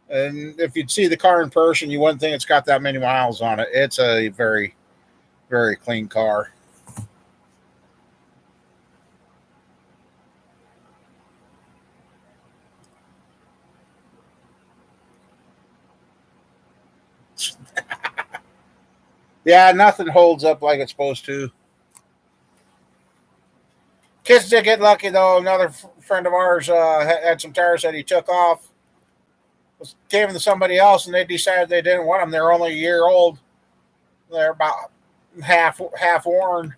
And if you'd see the car in person, you wouldn't think it's got that many miles on it. It's a very, very clean car. Yeah, nothing holds up like it's supposed to. Kids did get lucky though. Another friend of ours had some tires that he took off, gave them to somebody else, and they decided they didn't want them. They're only a year old. They're about half worn.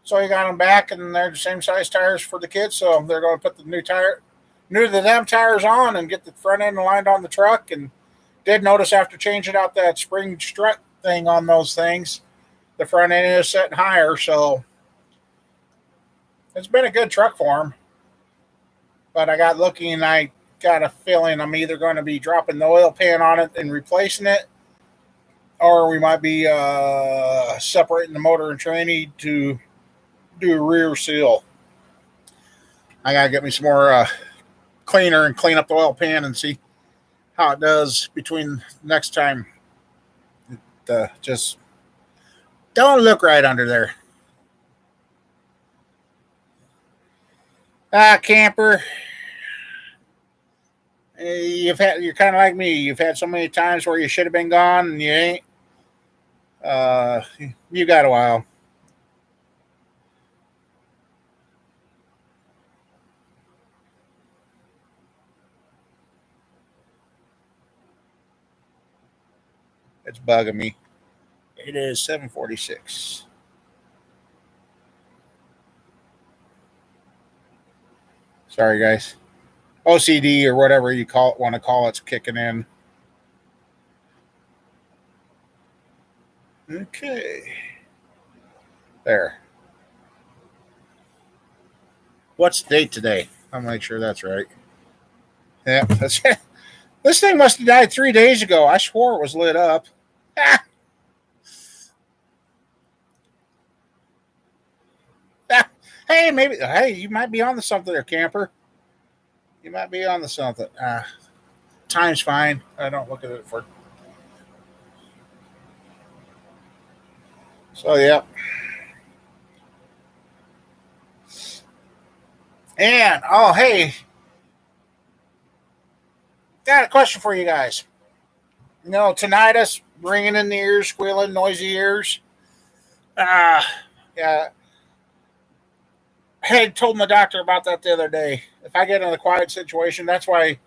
So he got them back, and they're the same size tires for the kids. So they're going to put the new to them tires on, and get the front end aligned on the truck. And did notice after changing out that spring strut thing on those things, the front end is setting higher. So it's been a good truck for him. But I got looking, and I got a feeling I'm either going to be dropping the oil pan on it and replacing it, or we might be separating the motor and tranny to do a rear seal. I gotta get me some more cleaner and clean up the oil pan and see how it does between next time. Just don't look right under there. Camper. You're kind of like me. You've had so many times where you should have been gone and you ain't. You got a while. It's bugging me. It is 7:46. Sorry, guys. OCD or whatever you want to call it's kicking in. Okay. There. What's the date today? I'll make sure that's right. Yeah, that's it. This thing must have died 3 days ago. I swore it was lit up. Ah. Ah. Hey, maybe. Hey, you might be on to something there, camper. You might be on to something. Time's fine. I don't look at it for. So, yeah. And, oh, hey. Got a question for you guys. Tinnitus, ringing in the ears, squealing, noisy ears. Yeah. I had told my doctor about that the other day. If I get in a quiet situation, that's why,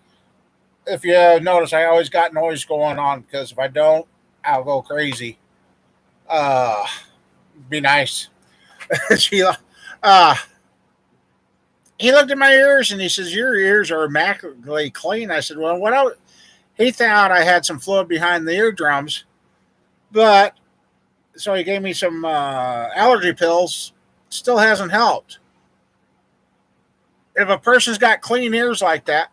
if you notice, I always got noise going on, because if I don't, I'll go crazy. Be nice. Sheila. He looked at my ears and he says, "Your ears are immaculately clean." I said, "Well, he thought I had some fluid behind the eardrums, but so he gave me some allergy pills. Still hasn't helped. If a person's got clean ears like that,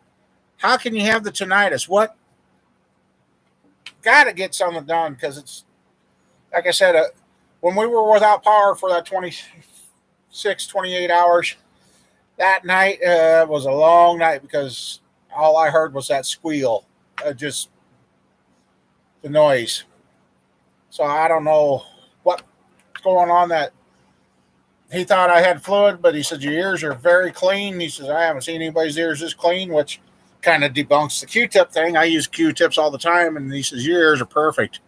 how can you have the tinnitus? What? Got to get something done, because it's like I said, when we were without power for that 28 hours, that night was a long night, because all I heard was that squeal, just the noise. So I don't know what's going on. That he thought I had fluid, but he said your ears are very clean. He says I haven't seen anybody's ears this clean, which kind of debunks the Q-tip thing. I use Q-tips all the time, and he says your ears are perfect.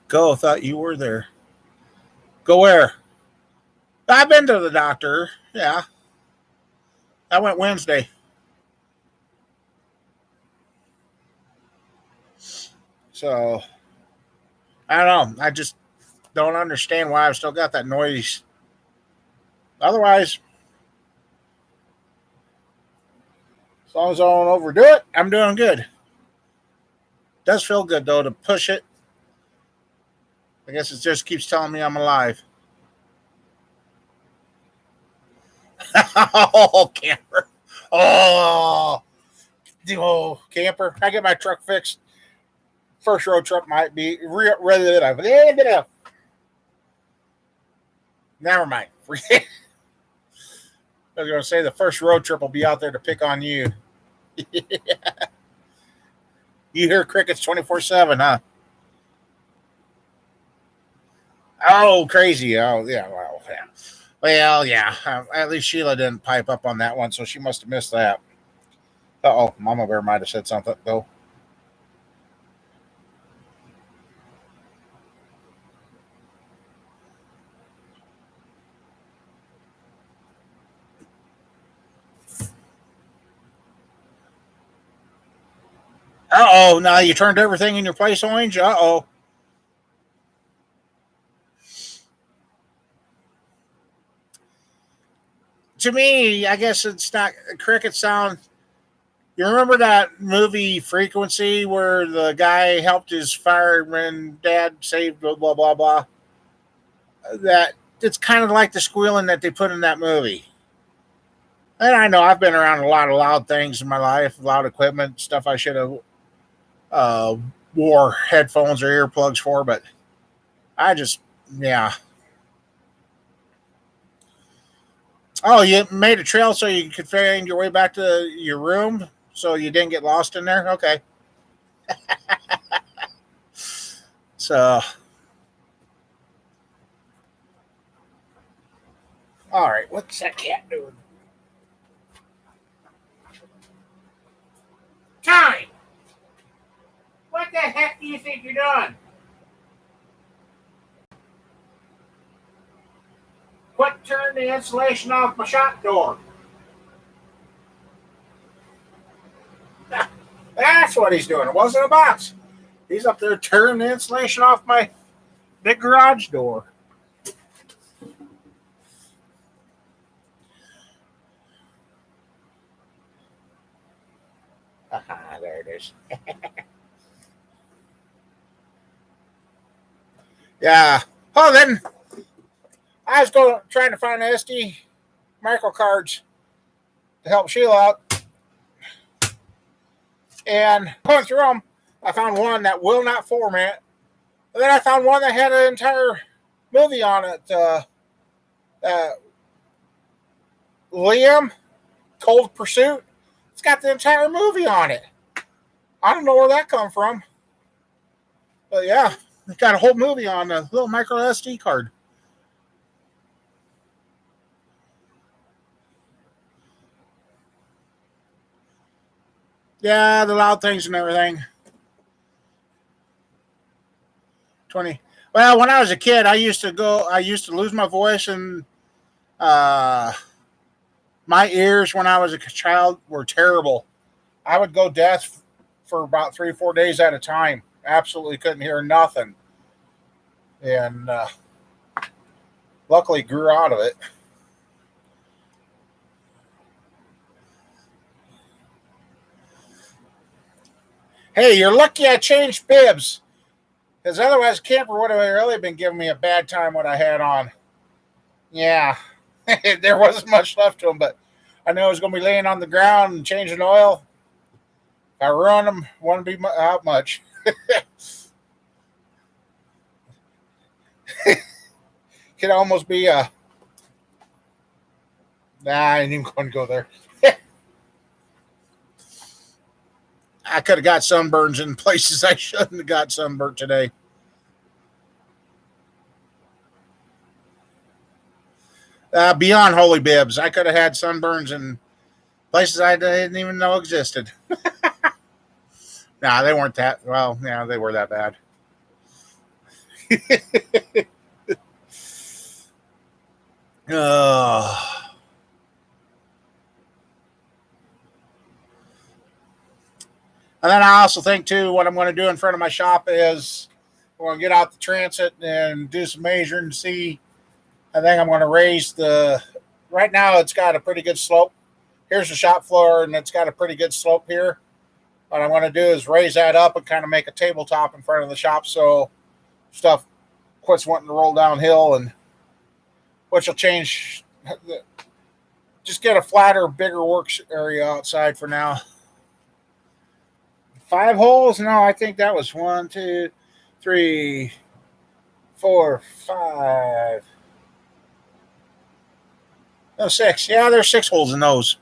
Go, thought you were there. Go where? I've been to the doctor. Yeah. I went Wednesday. So, I don't know. I just don't understand why I've still got that noise. Otherwise, as long as I don't overdo it, I'm doing good. Does feel good, though, to push it. I guess it just keeps telling me I'm alive. Oh, camper. Oh, camper. I get my truck fixed. First road trip might be. Never mind. I was going to say the first road trip will be out there to pick on you. You hear crickets 24/7, huh? Oh, crazy. Oh, yeah. Well, yeah. Well, yeah. At least Sheila didn't pipe up on that one, so she must have missed that. Oh, Mama Bear might have said something, though. Uh-oh, now you turned everything in your place orange? Uh-oh. To me, I guess it's not cricket sound. You remember that movie Frequency where the guy helped his fireman dad save blah blah blah blah? That it's kind of like the squealing that they put in that movie. And I know I've been around a lot of loud things in my life, loud equipment, stuff I should have uh, wore headphones or earplugs for, but I just, yeah. Oh, you made a trail so you could find your way back to your room so you didn't get lost in there? Okay. So, all right, what's that cat doing? Time! What the heck do you think you're doing? Quit turning the insulation off my shop door. That's what he's doing. It wasn't a box. He's up there turning the insulation off my big garage door. Aha, there it is. Yeah. Oh, then I was trying to find the SD micro cards to help Sheila out. And going through them, I found one that will not format. And then I found one that had an entire movie on it. Liam, Cold Pursuit. It's got the entire movie on it. I don't know where that come from. But yeah, it's got a whole movie on a little micro SD card. Yeah, the loud things and everything. 20. Well, when I was a kid, I used to lose my voice, and uh, my ears when I was a child were terrible. I would go deaf for about 3 or 4 days at a time. Absolutely couldn't hear nothing. And luckily grew out of it. Hey, you're lucky I changed bibs. Because otherwise, camper would have really been giving me a bad time what I had on. Yeah, there wasn't much left to them, but I knew I was going to be laying on the ground and changing oil. If I ruin them, wouldn't be out much. Could almost be a. Nah, I ain't even going to go there. I could have got sunburns in places I shouldn't have got sunburnt today. Beyond holy bibs, I could have had sunburns in places I didn't even know existed. Nah, they weren't that. Well, yeah, they were that bad. uh, and then I also think, too, what I'm going to do in front of my shop is I'm going to get out the transit and do some measuring to see. I think I'm going to raise the. Right now, it's got a pretty good slope. Here's the shop floor, and it's got a pretty good slope here. What I'm going to do is raise that up and kind of make a tabletop in front of the shop so stuff quits wanting to roll downhill, and which will change. Just get a flatter, bigger work area outside for now. 5 holes? No, I think that was 1, 2, 3, 4, 5. No, 6. Yeah, there's 6 holes in those.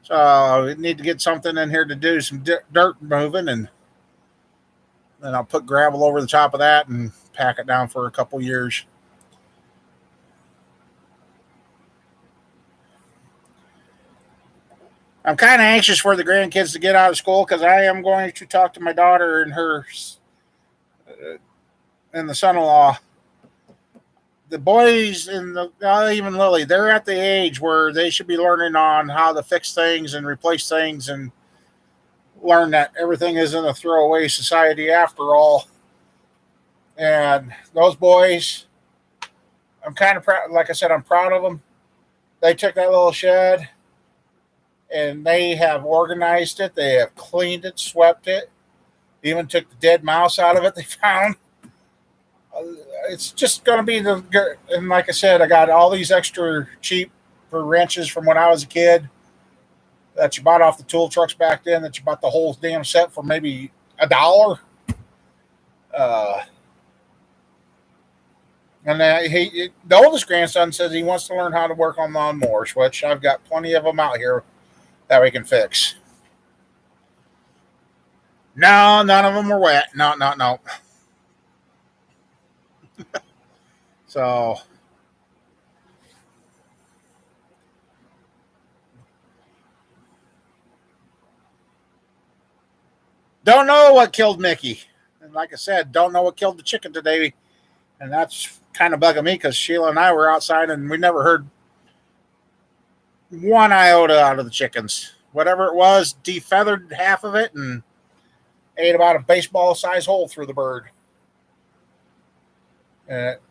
So we need to get something in here to do some dirt moving, and then I'll put gravel over the top of that and pack it down for a couple years. I'm kind of anxious for the grandkids to get out of school because I am going to talk to my daughter and her and the son-in-law the boys and even Lily, they're at the age where they should be learning on how to fix things and replace things and learn that everything isn't a throwaway society after all. And those boys, I'm kind of proud. Like I said, I'm proud of them. They took that little shed and they have organized it. They have cleaned it, swept it, even took the dead mouse out of it they found. It's just going to be and like I said, I got all these extra cheap for wrenches from when I was a kid that you bought off the tool trucks back then that you bought the whole damn set for maybe $1. Uh, and the oldest grandson says he wants to learn how to work on lawnmowers, which I've got plenty of them out here that we can fix. No, none of them are wet. No. So, don't know what killed Mickey. And like I said, don't know what killed the chicken today. And that's kind of bugging me because Sheila and I were outside and we never heard one iota out of the chickens. Whatever it was, defeathered half of it and ate about a baseball size hole through the bird. And it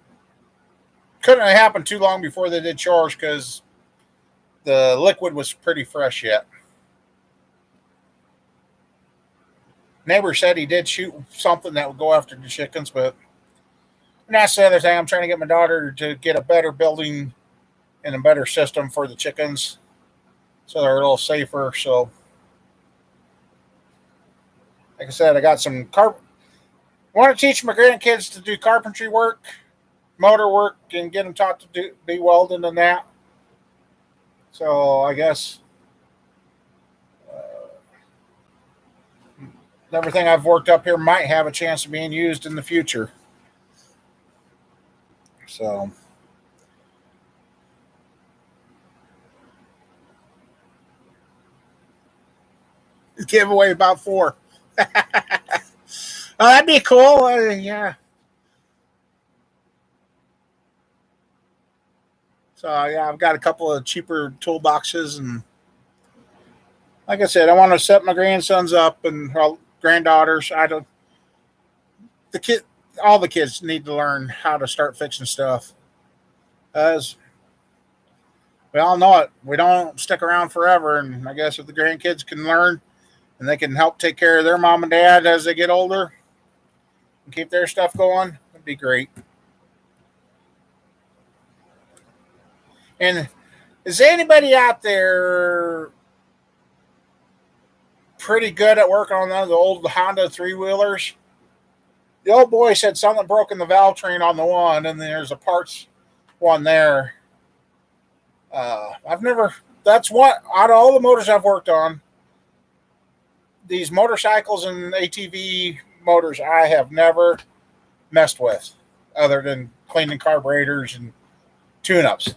couldn't have happened too long before they did chores because the liquid was pretty fresh yet. Neighbor said he did shoot something that would go after the chickens, but and that's the other thing. I'm trying to get my daughter to get a better building and a better system for the chickens so they're a little safer. So, like I said, I got some I want to teach my grandkids to do carpentry work, motor work, and get them taught to be welding and that. So I guess everything I've worked up here might have a chance of being used in the future. So give away about 4. Oh, that'd be cool. Yeah. So yeah, I've got a couple of cheaper toolboxes, and like I said, I want to set my grandsons up and granddaughters. I don't. All the kids need to learn how to start fixing stuff. As we all know it, we don't stick around forever, and I guess if the grandkids can learn and they can help take care of their mom and dad as they get older and keep their stuff going, it'd be great. And is anybody out there pretty good at working on the old Honda 3-wheelers? The old boy said something broke in the valve train on the one, and there's a parts one there. That's what, out of all the motors I've worked on, these motorcycles and ATV motors I have never messed with other than cleaning carburetors and tune-ups.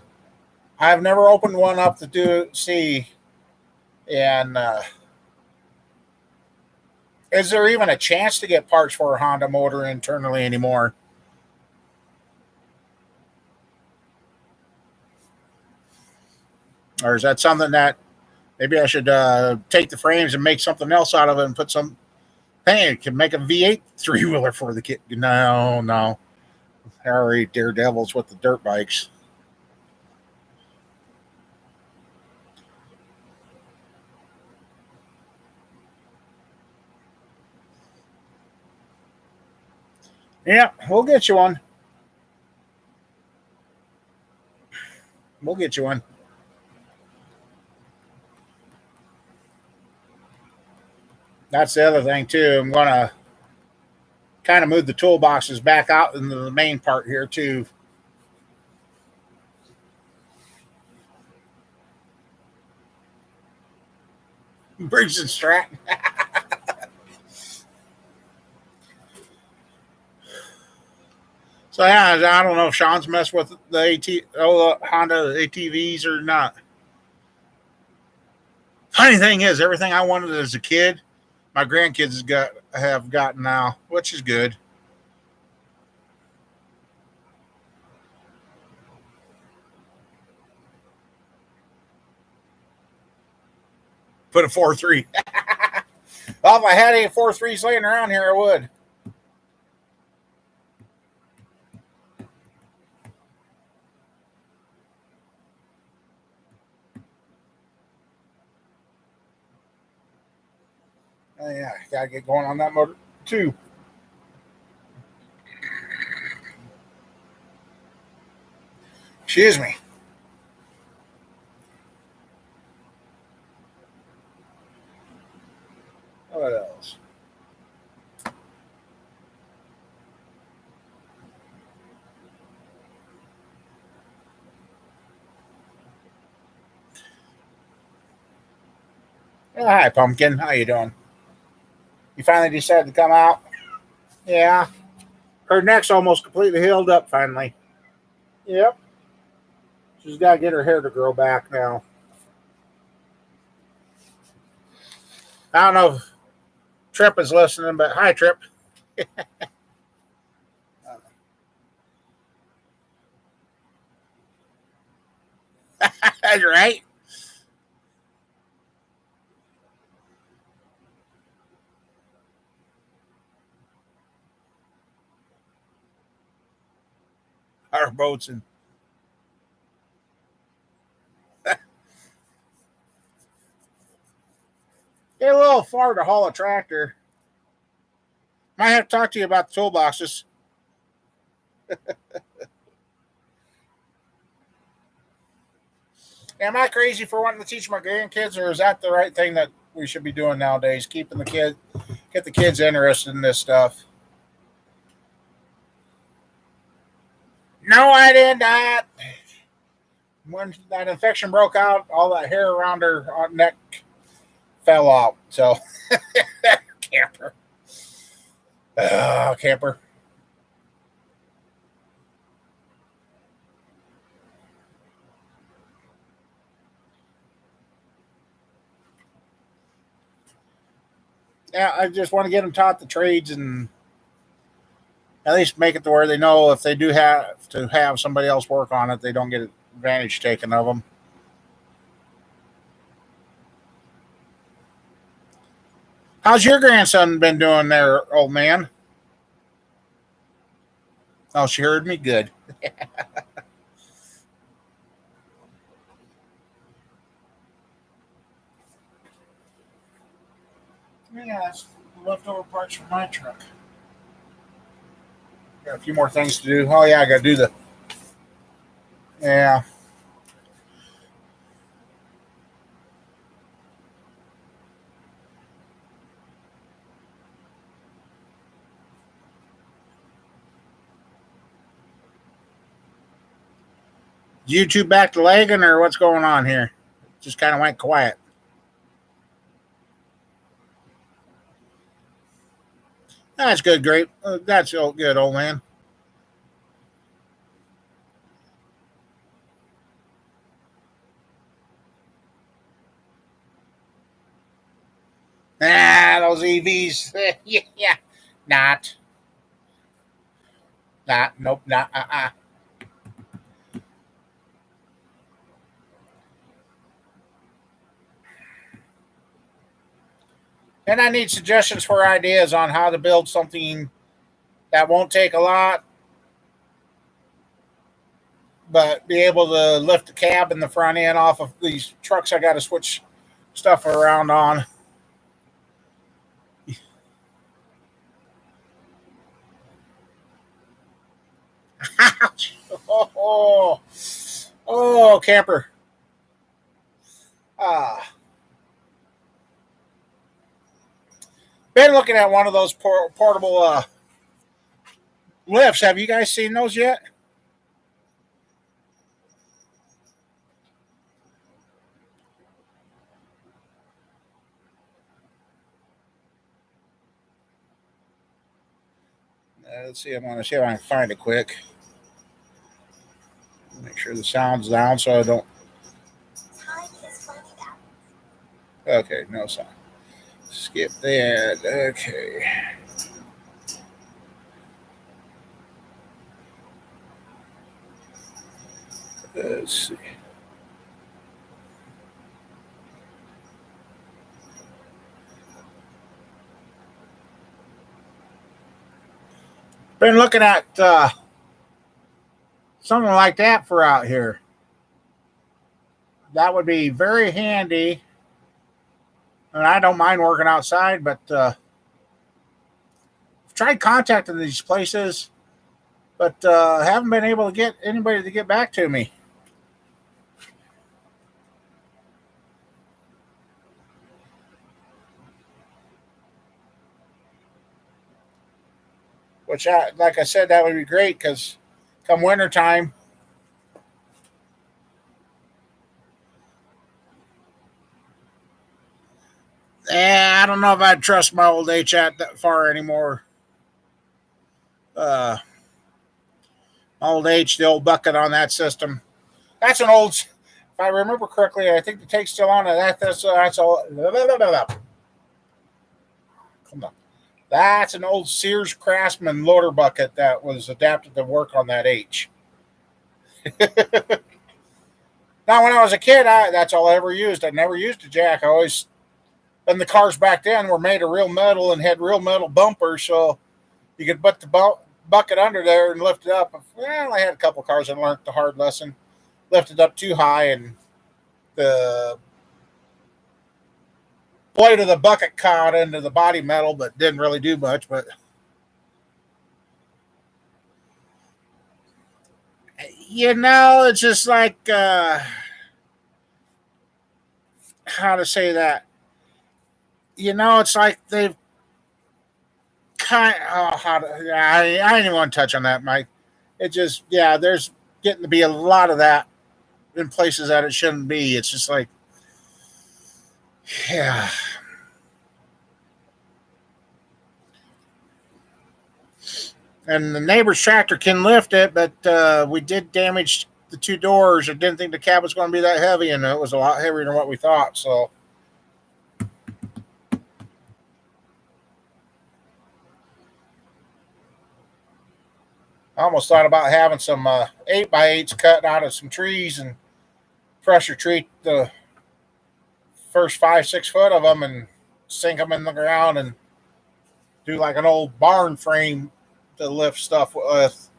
I've never opened one up to see. And is there even a chance to get parts for a Honda motor internally anymore? Or is that something that maybe I should take the frames and make something else out of it and put some. Hey, it can make a V8 3-wheeler for the kid. No. They're already daredevils with the dirt bikes. Yeah, we'll get you one. We'll get you one. That's the other thing, too. I'm going to kind of move the toolboxes back out into the main part here, too. Briggs and Stratton. So, yeah, I don't know if Sean's messed with the Honda ATVs or not. Funny thing is, everything I wanted as a kid, my grandkids have gotten now, which is good. put a 4.3. Well, if I had any 4.3s laying around here, I would. Oh, yeah, gotta get going on that motor too. Excuse me. What else? Oh, hi, Pumpkin. How you doing? You finally decided to come out? Yeah. Her neck's almost completely healed up finally. Yep. She's got to get her hair to grow back now. I don't know if Trip is listening, but hi, Trip. That's right. Our boats and get a little far to haul a tractor. Might have to talk to you about the toolboxes. Am I crazy for wanting to teach my grandkids, or is that the right thing that we should be doing nowadays? Keeping get the kids interested in this stuff. No, I did not. When that infection broke out, all that hair around her neck fell out. So, camper. Camper. Yeah, I just want to get them taught the trades and at least make it to where they know if they do have to have somebody else work on it, they don't get advantage taken of them. How's your grandson been doing there, old man? Oh, she heard me. Good. Yeah, that's leftover parts from my truck. Got a few more things to do. Oh yeah, I got to do the. Yeah. You two back to legging, or what's going on here? Just kind of went quiet. That's good, great. That's good, old man. Those EVs. Yeah. Not. Not. Nope. Not. And I need suggestions for ideas on how to build something that won't take a lot, but be able to lift the cab and the front end off of these trucks I got to switch stuff around on. Ouch. Oh, oh, camper. Ah, been looking at one of those portable lifts. Have you guys seen those yet? Let's see. I'm going to see if I can find it quick. Make sure the sound's down so I don't. Okay, no sound. Skip that. Okay. Let's see. Been looking at something like that for out here. That would be very handy. And I don't mind working outside, but I've tried contacting these places, but haven't been able to get anybody to get back to me. Which, like I said, that would be great because come wintertime, I don't know if I'd trust my old HChat that far anymore. Uh, old H, the old bucket on that system. That's an old, if I remember correctly, I think the take's still on it. That's all. Come on. That's an old Sears Craftsman loader bucket that was adapted to work on that H. Now, when I was a kid, that's all I ever used. I never used a jack. I always, and the cars back then were made of real metal and had real metal bumpers, so you could put the bucket under there and lift it up. Well, I had a couple of cars and learned the hard lesson. Lifted up too high, and the blade of the bucket caught into the body metal, but didn't really do much. But it's just like how to say that. It's like they've I didn't even want to touch on that, Mike. It just, there's getting to be a lot of that in places that it shouldn't be. It's just like, yeah. And the neighbor's tractor can lift it, but we did damage the two doors. I didn't think the cab was going to be that heavy, and it was a lot heavier than what we thought. So, I almost thought about having some 8x8s cut out of some trees and pressure treat the first 5-6 foot of them and sink them in the ground and do like an old barn frame to lift stuff with.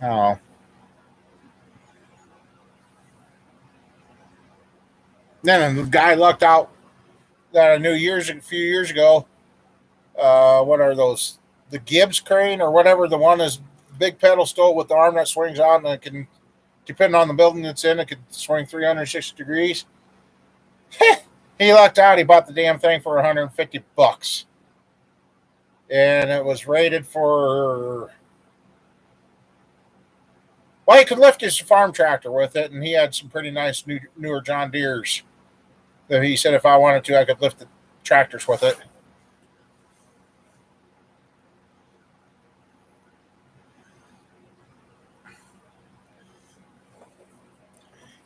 Oh. Then the guy lucked out that I knew a few years ago. What are those? The Gibbs crane or whatever. The one is big pedestal with the arm that swings out, and it can, depending on the building it's in, it could swing 360 degrees. He lucked out. He bought the damn thing for $150, and it was rated for. Well, he could lift his farm tractor with it, and he had some pretty nice newer John Deeres. That he said if I wanted to, I could lift the tractors with it.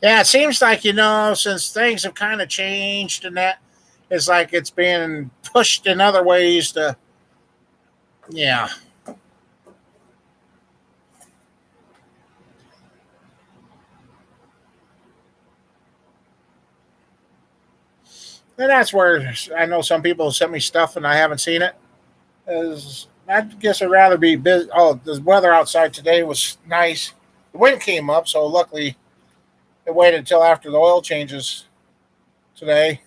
Yeah, it seems like, since things have kind of changed and that, it's like it's being pushed in other ways to, yeah. And that's where I know some people sent me stuff and I haven't seen it. I guess I'd rather be busy. Oh, the weather outside today was nice. The wind came up, so luckily it waited until after the oil changes today.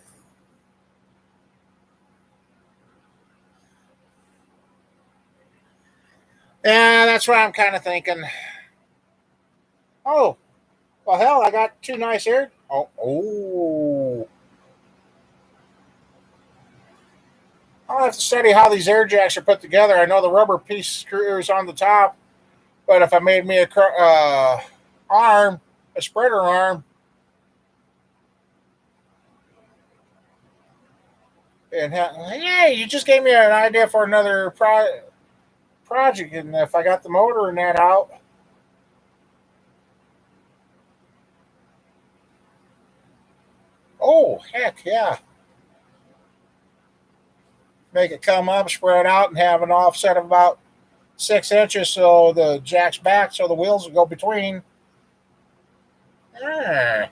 Yeah, that's what I'm kind of thinking. Oh, well, hell, I got two nice air. Oh. I'll have to study how these air jacks are put together. I know the rubber piece screws on the top, but if I made me a arm, a spreader arm, and hey, you just gave me an idea for another project. And if I got the motor and that out, oh heck yeah, make it come up, spread out, and have an offset of about 6 inches, so the jack's back, so the wheels will go between. Ah.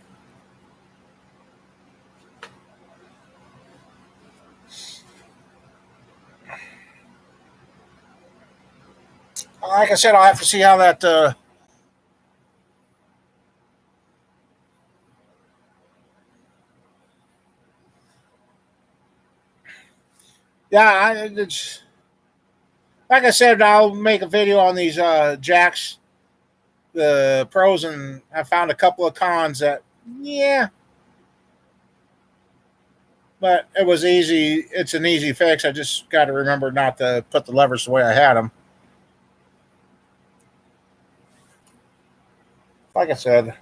like I said, I'll have to see how that. It's like I said, I'll make a video on these jacks, the pros, and I found a couple of cons that, yeah, but it was easy. It's an easy fix. I just got to remember not to put the levers the way I had them. Like I said,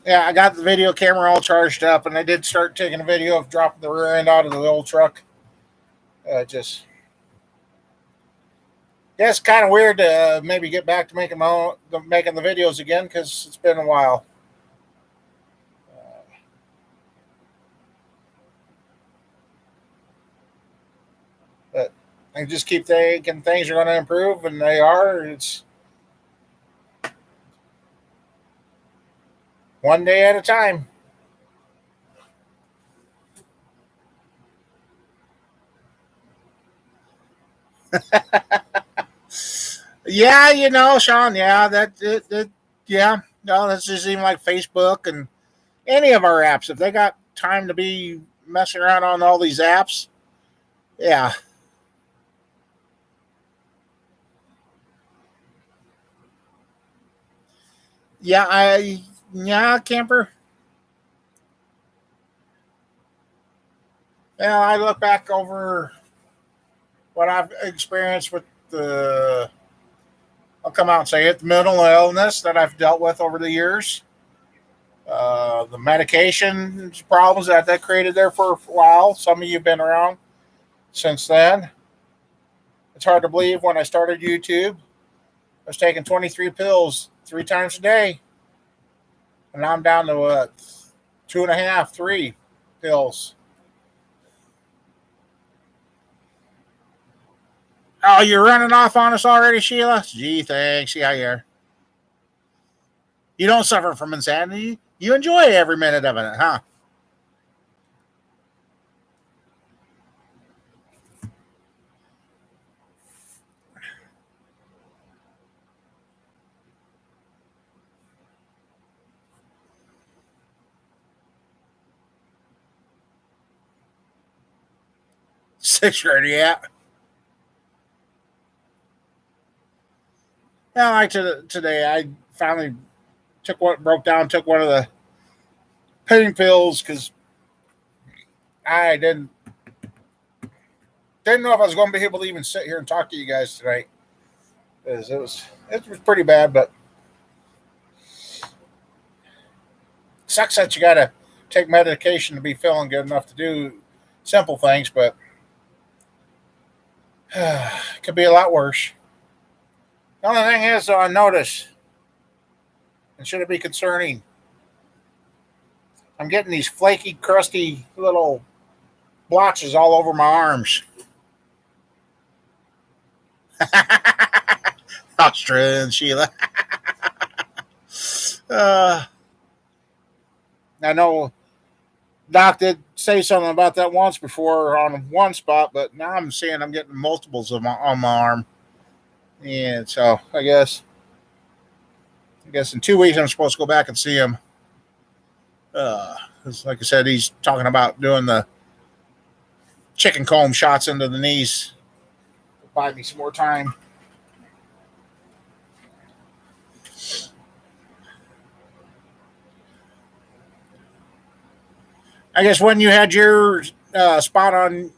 yeah, I got the video camera all charged up, and I did start taking a video of dropping the rear end out of the old truck. Just, yeah, it's kind of weird to maybe get back to making the videos again because it's been a while. But I just keep thinking things are going to improve, and they are. It's one day at a time. Yeah, Sean. Yeah, yeah. No, that's just even like Facebook and any of our apps. If they got time to be messing around on all these apps, yeah, yeah, camper. Yeah, I look back over what I've experienced with the. I'll come out and say it: the mental illness that I've dealt with over the years, the medication problems that created there for a while. Some of you've been around since then. It's hard to believe when I started YouTube, I was taking 23 pills 3 times a day, and now I'm down to what, 2.5, 3 pills. Oh, you're running off on us already, Sheila? Gee, thanks. See how you are. You don't suffer from insanity. You enjoy every minute of it, huh? 6:30, yeah. Yeah, like today, I finally took one of the pain pills because I didn't know if I was going to be able to even sit here and talk to you guys tonight. Because it was pretty bad, but sucks that you got to take medication to be feeling good enough to do simple things, but it could be a lot worse. The only thing is, though, I notice, and should it be concerning, I'm getting these flaky, crusty little blotches all over my arms. Australian Sheila. uh, I know Doc did say something about that once before on one spot, but now I'm seeing I'm getting multiples on my arm. And so I guess in 2 weeks I'm supposed to go back and see him. 'Cause like I said, he's talking about doing the chicken comb shots into the knees. Buy me some more time. I guess when you had your spot on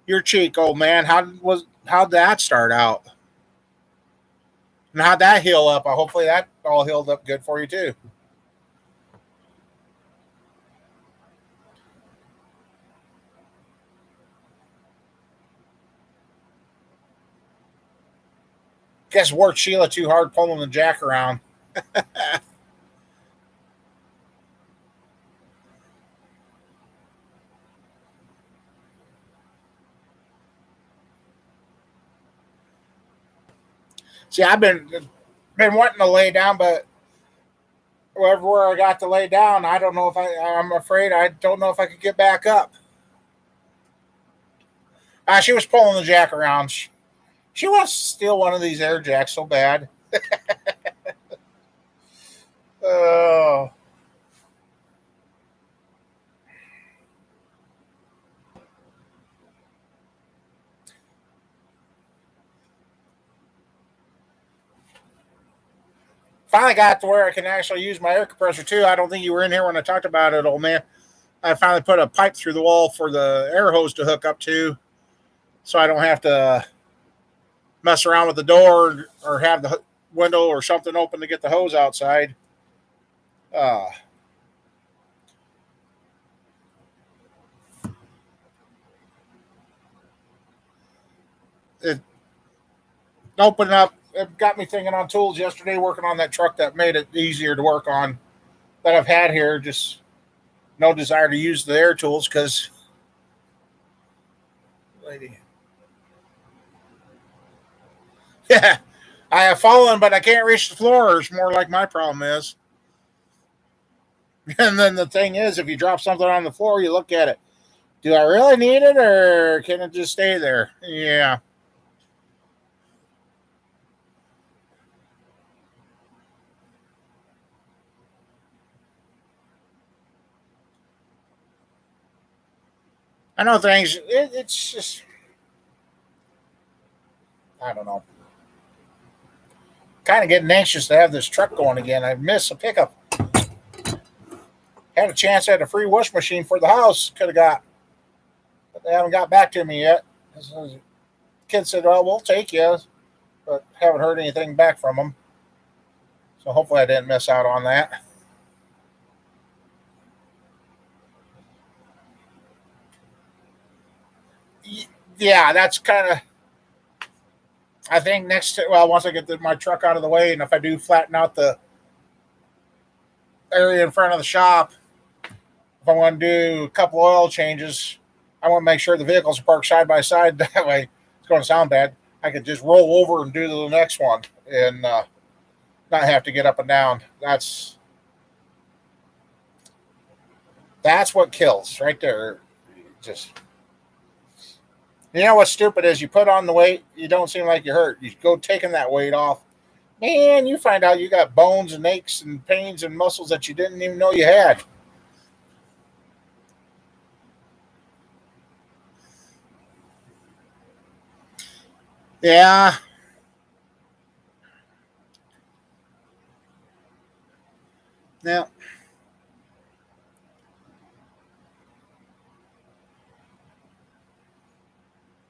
your cheek, old man, how'd that start out? And how'd that heal up? Hopefully that all healed up good for you too. Guess worked Sheila too hard pulling the jack around. See, I've been wanting to lay down, but wherever I got to lay down, I don't know if I'm afraid I don't know if I could get back up. She was pulling the jack around. She wants to steal one of these air jacks so bad. Oh. Finally got to where I can actually use my air compressor too. I don't think you were in here when I talked about it, old man. I finally put a pipe through the wall for the air hose to hook up to, so I don't have to mess around with the door or have the window or something open to get the hose outside. Uh, it opened up. It got me thinking on tools yesterday, working on that truck that made it easier to work on that I've had here. Just no desire to use the air tools because, lady, yeah, I have fallen, but I can't reach the floor. It's more like my problem is. And then the thing is, if you drop something on the floor, you look at it. Do I really need it, or can it just stay there? Yeah. I know things. It's just, I don't know. Kind of getting anxious to have this truck going again. I missed a pickup. Had a chance at a free wash machine for the house. Could have got, but they haven't got back to me yet. The kid said, "Well, we'll take you," but haven't heard anything back from them. So hopefully, I didn't miss out on that. Yeah, that's kind of. I think next, once I get my truck out of the way, and if I do flatten out the area in front of the shop, if I want to do a couple oil changes, I want to make sure the vehicles are parked side by side. That way, it's going to sound bad. I could just roll over and do the next one and not have to get up and down. That's what kills right there. Just, you know what's stupid is you put on the weight, you don't seem like you hurt. You go taking that weight off, man, you find out you got bones and aches and pains and muscles that you didn't even know you had. Yeah. Yeah.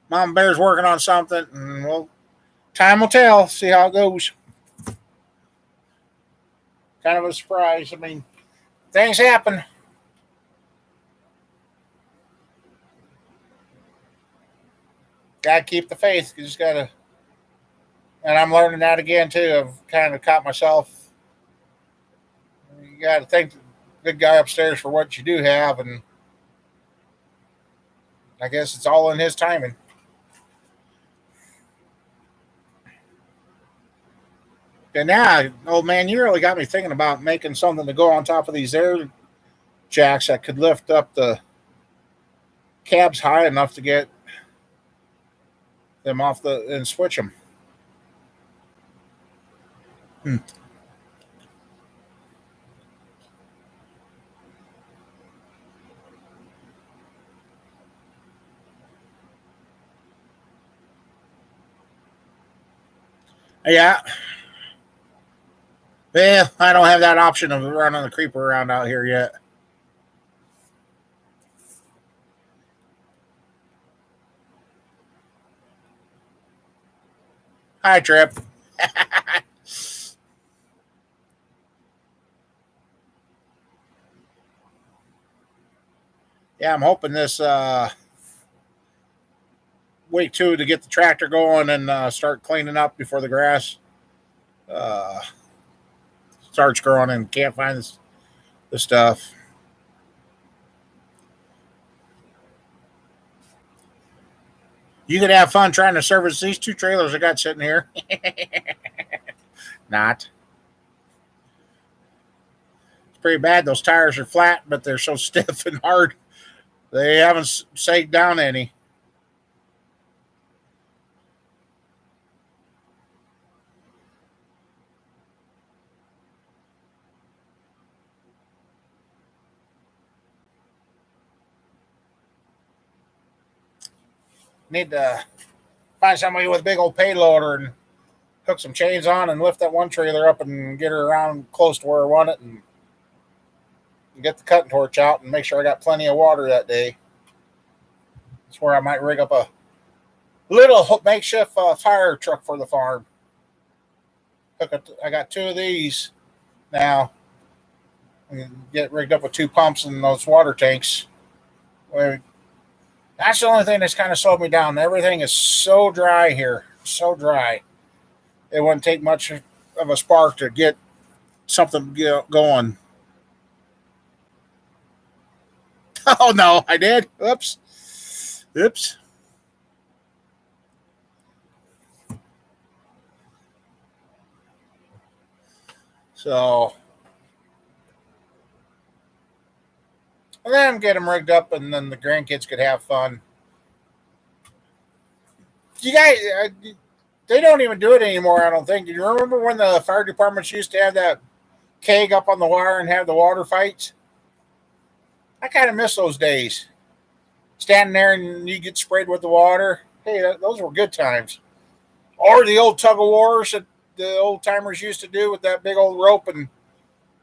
Mom Bear's working on something, and well, time will tell. See how it goes. Kind of a surprise. I mean, things happen. Gotta keep the faith. You just gotta, and I'm learning that again too. I've kind of caught myself. You gotta thank the good guy upstairs for what you do have, and I guess it's all in his timing. And now, old man, you really got me thinking about making something to go on top of these air jacks that could lift up the cabs high enough to get them off the and switch them. Hmm. Yeah. Well, I don't have that option of running the creeper around out here yet. Hi, Trip. Yeah, I'm hoping this week two to get the tractor going and start cleaning up before the grass uh, starts growing and can't find the stuff. You could have fun trying to service these two trailers I got sitting here. Not. It's pretty bad. Those tires are flat, but they're so stiff and hard. They haven't sagged down any. Need to find somebody with a big old payloader and hook some chains on and lift that one trailer up and get her around close to where I want it and get the cutting torch out and make sure I got plenty of water that day. That's where I might rig up a little makeshift fire truck for the farm. I got two of these now. Get rigged up with two pumps and those water tanks. That's the only thing that's kind of slowed me down. Everything is so dry here. So dry. It wouldn't take much of a spark to get something going. Oh, no, I did. Oops. So, and then get them rigged up, and then the grandkids could have fun. You guys, they don't even do it anymore, I don't think. Do you remember when the fire departments used to have that keg up on the wire and have the water fights? I kind of miss those days. Standing there and you get sprayed with the water. Hey, those were good times. Or the old tug of wars that the old timers used to do with that big old rope, and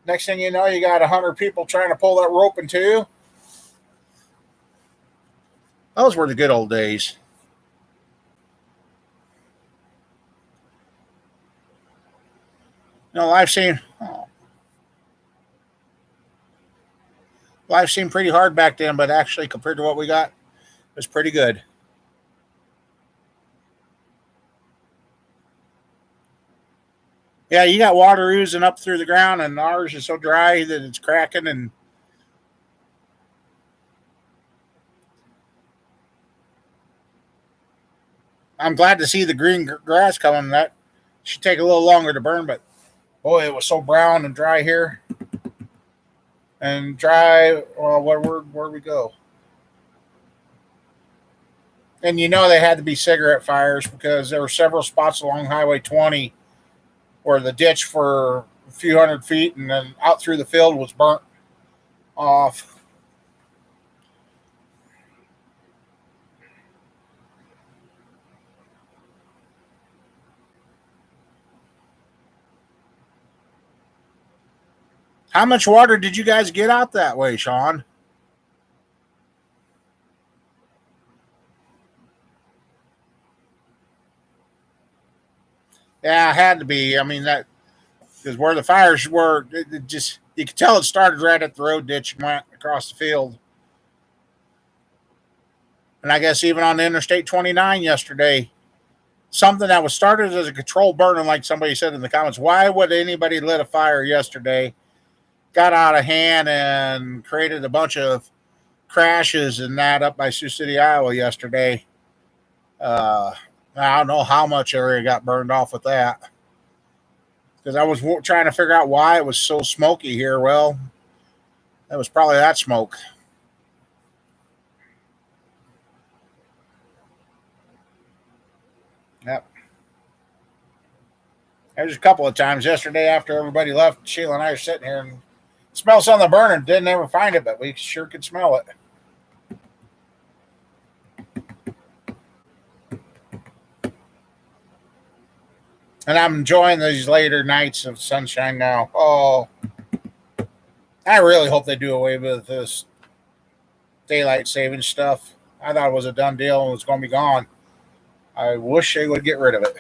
next thing you know, you got 100 people trying to pull that rope in two. Those were the good old days. Life seemed pretty hard back then, but actually compared to what we got, it was pretty good. Yeah, you got water oozing up through the ground, and ours is so dry that it's cracking. And I'm glad to see the green grass coming. That should take a little longer to burn, but boy, it was so brown and dry here. And dry, well, where we go? And they had to be cigarette fires because there were several spots along Highway 20 where the ditch for a few hundred feet and then out through the field was burnt off. How much water did you guys get out that way, Sean? Yeah, it had to be. I mean, that because where the fires were, it just you could tell it started right at the road ditch and went across the field. And I guess even on the Interstate 29 yesterday, something that was started as a controlled burn, like somebody said in the comments, why would anybody lit a fire yesterday? Got out of hand and created a bunch of crashes and that up by Sioux City, Iowa yesterday. I don't know how much area got burned off with that because I was trying to figure out why it was so smoky here. Well, that was probably that smoke. Yep. There's a couple of times yesterday after everybody left, Sheila and I are sitting here and smell something burning. Didn't ever find it, but we sure could smell it. And I'm enjoying these later nights of sunshine now. Oh, I really hope they do away with this daylight saving stuff. I thought it was a done deal and it was going to be gone. I wish they would get rid of it.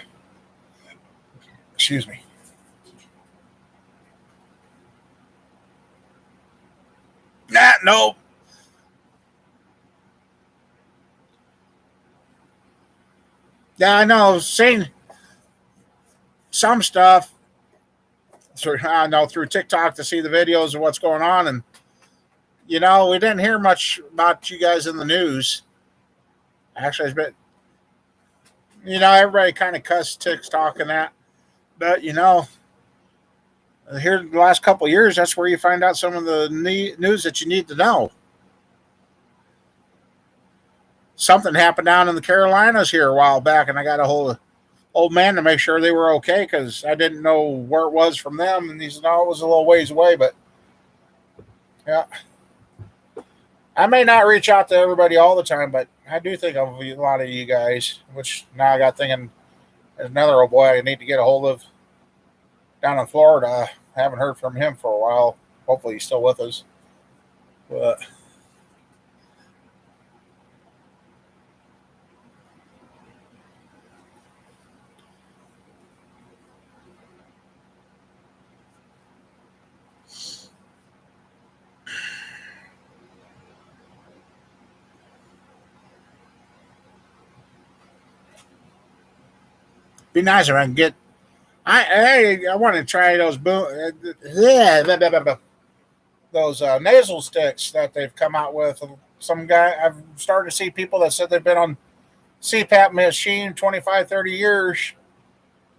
Excuse me. No. Yeah, I know. Seeing some stuff through TikTok to see the videos of what's going on, and we didn't hear much about you guys in the news. Actually, it's been everybody kind of cussed TikTok and that, but here the last couple of years, that's where you find out some of the news that you need to know. Something happened down in the Carolinas here a while back, and I got a hold of old man to make sure they were okay because I didn't know where it was from them. And he said, no, it was a little ways away, but yeah. I may not reach out to everybody all the time, but I do think of a lot of you guys, which now I got thinking there's another old boy I need to get a hold of down in Florida. I haven't heard from him for a while. Hopefully he's still with us. But be nice if I can get. I want to try those those nasal sticks that they've come out with. Some guy I've started to see people that said they've been on CPAP machine 25, 30 years,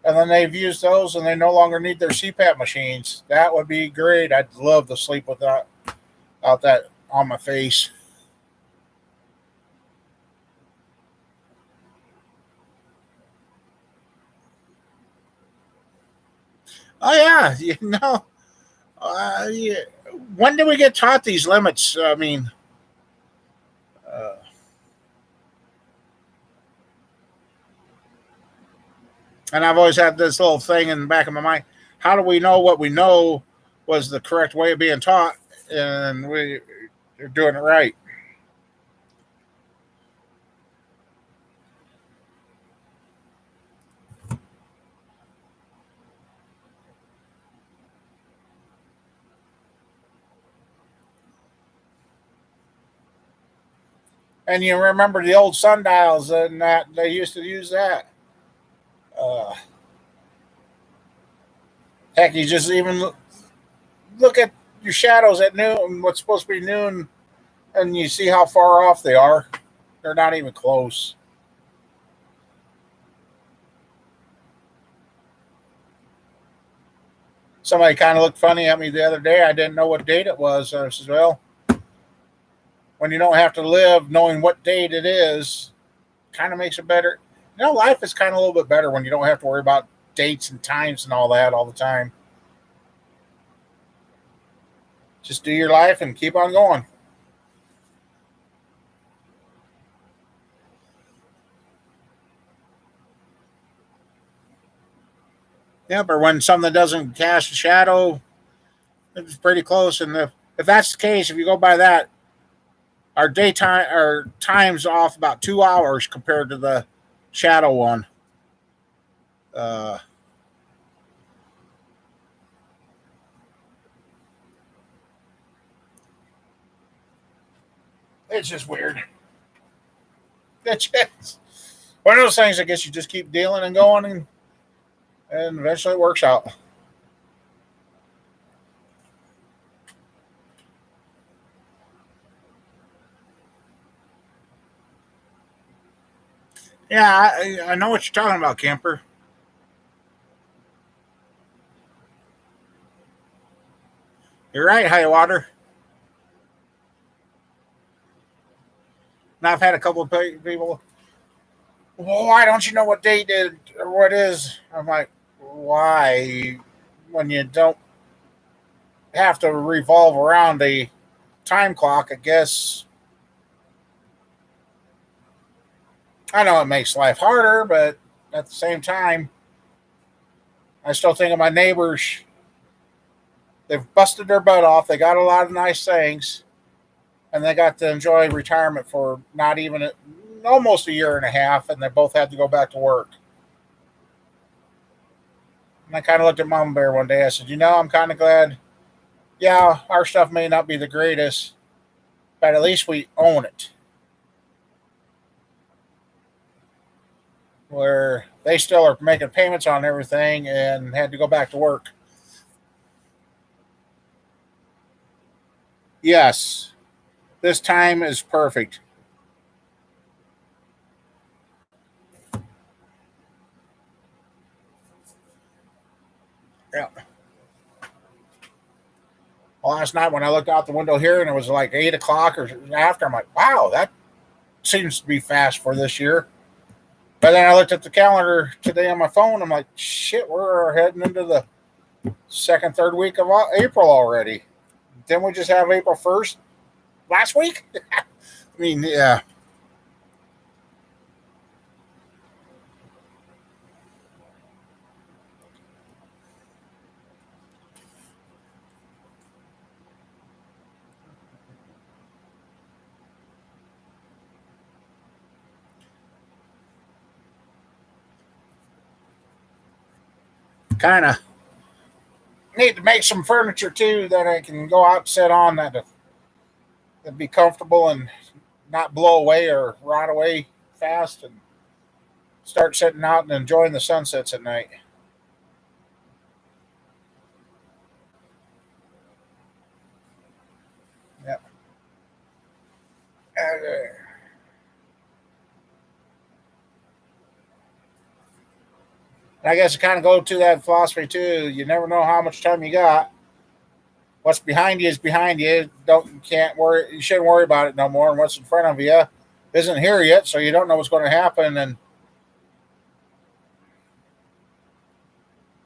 and then they've used those and they no longer need their CPAP machines. That would be great. I'd love to sleep without that on my face. Oh yeah, yeah. When do we get taught these limits? I mean, uh, and I've always had this little thing in the back of my mind. How do we know what we know was the correct way of being taught, and we are doing it right? And you remember the old sundials and that they used to use that. Uh, Heck, you just even look at your shadows at noon, what's supposed to be noon, and you see how far off they are. They're not even close. Somebody kind of looked funny at me the other day. I didn't know what date it was. I said, well, when you don't have to live knowing what date it is, kind of makes it better. Life is kind of a little bit better when you don't have to worry about dates and times and all that all the time. Just do your life and keep on going. Yeah, but when something doesn't cast a shadow, it's pretty close. And if that's the case, if you go by that, our time's off about 2 hours compared to the shadow one. Uh, it's just weird. It's just one of those things. I guess you just keep dealing and going, and eventually it works out. Yeah, I know what you're talking about, camper. You're right, high water. Now I've had a couple of people. Well, why don't you know what date it or what is? I'm like, why? When you don't have to revolve around a time clock, I guess. I know it makes life harder, but at the same time, I still think of my neighbors. They've busted their butt off. They got a lot of nice things, and they got to enjoy retirement for not even almost a year and a half, and they both had to go back to work. And I kind of looked at Mama Bear one day. I said, I'm kind of glad. Yeah, our stuff may not be the greatest, but at least we own it. Where they still are making payments on everything and had to go back to work. Yes, this time is perfect. Yeah. Well, last night when I looked out the window here and it was like 8 o'clock or after, I'm like, wow, that seems to be fast for this year. But then I looked at the calendar today on my phone. I'm like, shit, we're heading into the second, third week of April already. Didn't we just have April 1st last week? I mean, yeah. kind of need to make some furniture too that I can go out and sit on that'd be comfortable and not blow away or rot away fast, and start sitting out and enjoying the sunsets at night. Yeah. I guess it kind of go to that philosophy too. You never know how much time you got. What's behind you is behind you. Can't worry. You shouldn't worry about it no more. And what's in front of you isn't here yet, so you don't know what's going to happen. And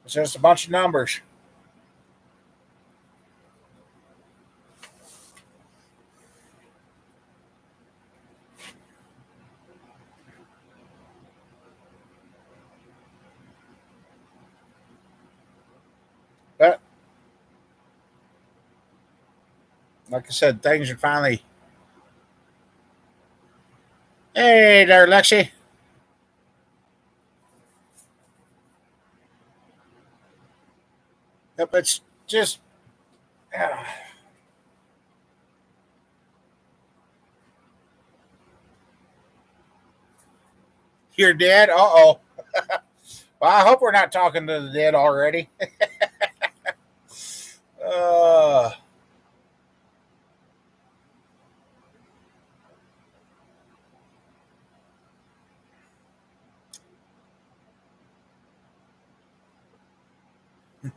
it's just a bunch of numbers. But like I said, things are finally. Hey there, Lexi. Yep, it's just. You're dead? Uh oh. Well, I hope we're not talking to the dead already. uh,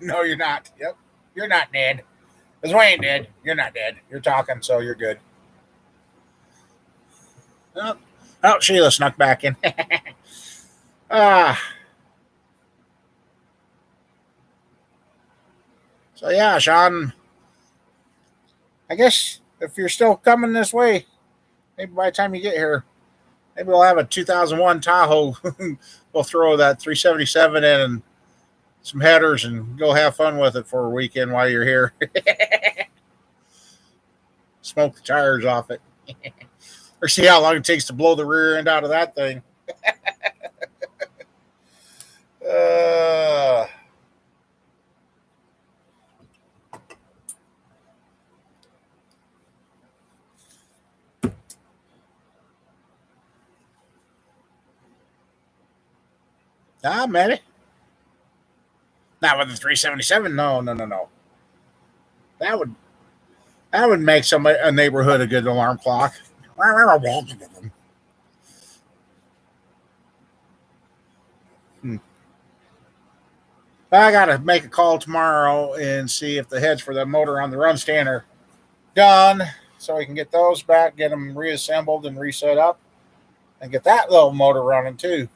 no, you're not. Yep. You're not dead. Because we ain't dead. You're not dead. You're talking, so you're good. Oh, oh, Sheila snuck back in. Ah. So yeah, Sean. I guess if you're still coming this way, maybe by the time you get here, maybe we'll have a 2001 Tahoe. We'll throw that 377 in and some headers and go have fun with it for a weekend while you're here. Smoke the tires off it. Or see how long it takes to blow the rear end out of that thing. uh, maybe. Not with the 377. No, no, no, no. That would make somebody a neighborhood a good alarm clock. Hmm. I gotta make a call tomorrow and see if the heads for the motor on the run stand are done, so we can get those back, get them reassembled and reset up, and get that little motor running too.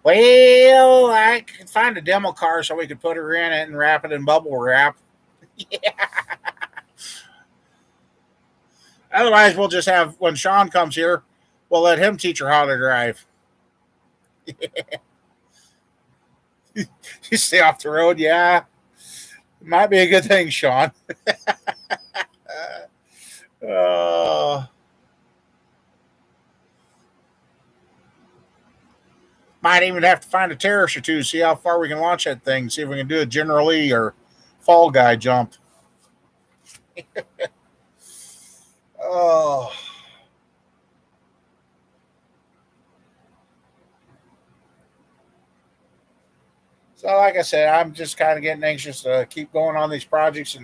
Well, I could find a demo car so we could put her in it and wrap it in bubble wrap. Yeah. Otherwise, we'll just have, when Sean comes here, we'll let him teach her how to drive. You stay off the road, yeah. Might be a good thing, Sean. uh, might even have to find a terrace or two, see how far we can launch that thing, see if we can do a General Lee or Fall Guy jump. Oh. So, like I said, I'm just kind of getting anxious to keep going on these projects.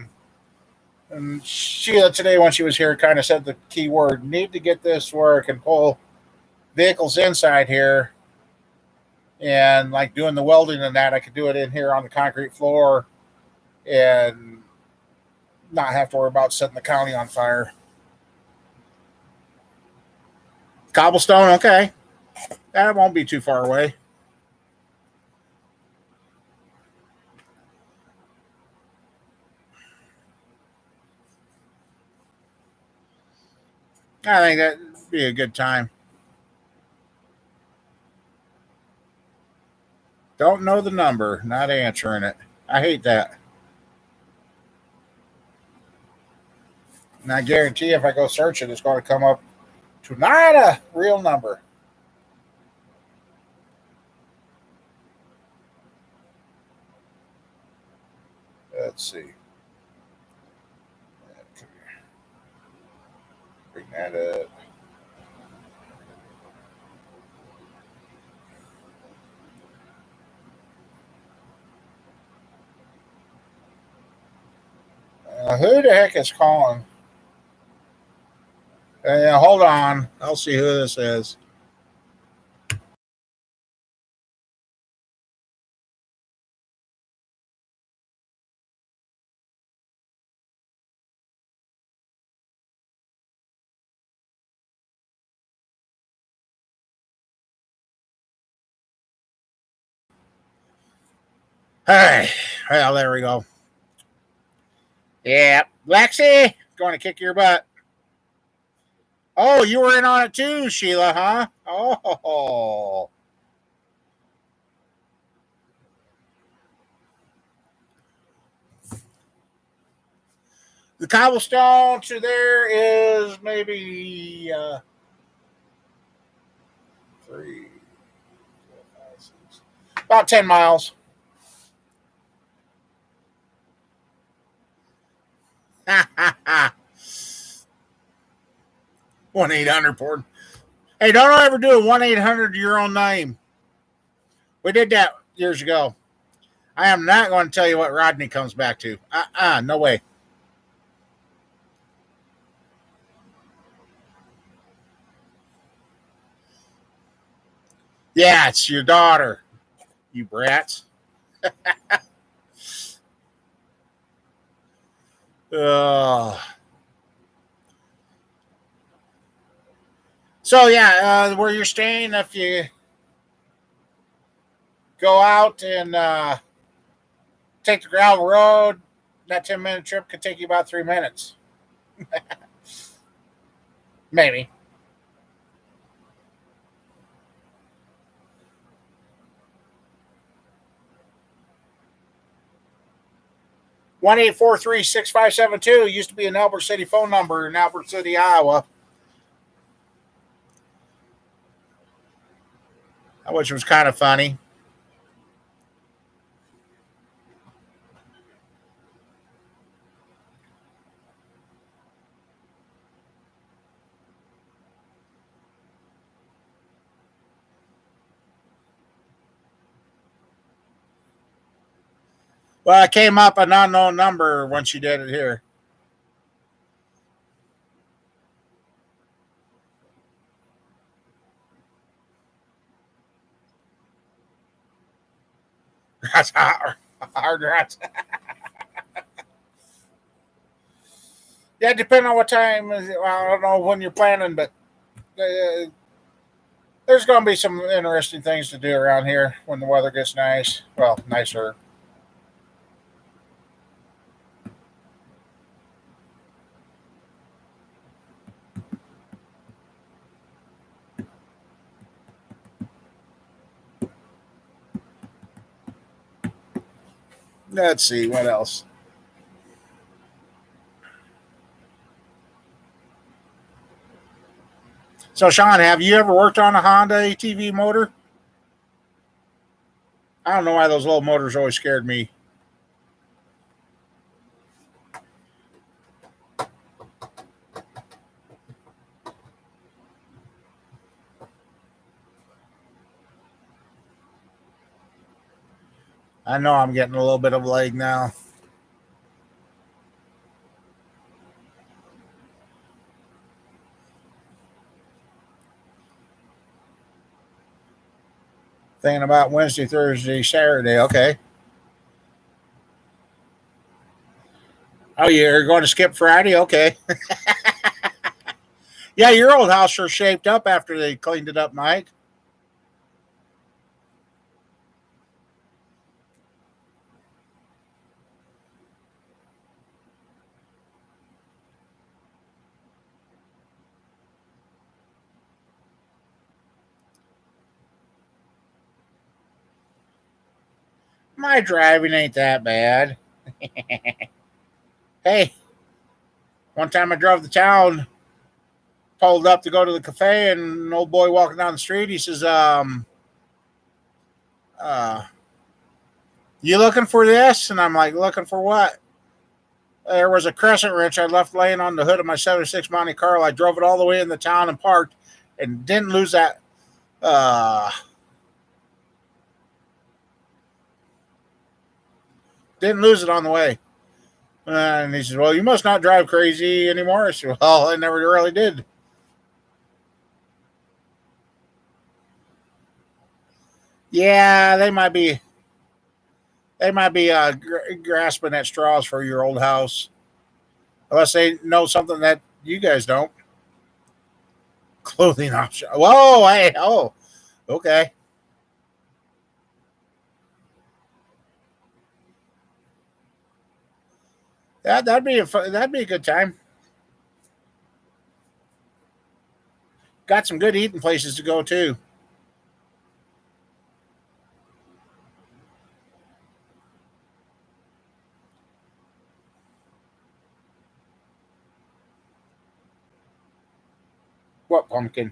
And Sheila today, when she was here, kind of said the key word: need to get this where I can pull vehicles inside here, and like doing the welding and that, I could do it in here on the concrete floor and not have to worry about setting the county on fire. Cobblestone, okay, that won't be too far away. I think that'd be a good time. Don't know the number, not answering it. I hate that. And I guarantee if I go search it, it's going to come up Not a real number. Let's see. Bring that up. Who the heck is calling? Hold on. I'll see who this is. Hey, well, there we go. Yeah, Lexi, going to kick your butt. Oh, you were in on it too, Sheila, huh? Oh. The cobblestone to there is maybe 3, 4, 5, 6, about 10 miles. 1-800 port. Hey, don't ever do a 1-800 your own name. We did that years ago. I am not going to tell you what Rodney comes back to. No way. Yeah, it's your daughter, you brats. So, yeah, where you're staying, if you go out and take the gravel road, that 10-minute trip could take you about 3 minutes. Maybe. One 843-6572 used to be an Albert City phone number in Albert City, Iowa. Which was kind of funny. Well, it came up an unknown number when she did it here. That's hard rats. Yeah, depending on what time. I don't know when you're planning, but there's going to be some interesting things to do around here when the weather gets nice. Well, nicer. Let's see what else. So, Sean, have you ever worked on a Honda ATV motor? I don't know why those little motors always scared me. I know I'm getting a little bit of leg now. Thinking about Wednesday, Thursday, Saturday. Okay. Oh, you're going to skip Friday? Okay. Yeah, your old house sure shaped up after they cleaned it up, Mike. My driving ain't that bad. Hey, one time I drove to town pulled up to go to the cafe, and an old boy walking down the street, he says, uh, you looking for this? And I'm like, looking for what? There was a crescent wrench I left laying on the hood of my 76 Monte Carlo. I drove it all the way in the town and parked and didn't lose that. Didn't lose it on the way. And he says, well, you must not drive crazy anymore. I said, well, I never really did. Yeah, they might be grasping at straws for your old house, unless they know something that you guys don't. Clothing option. Whoa, hey, oh, okay. That'd be a good time. Got some good eating places to go to. What pumpkin?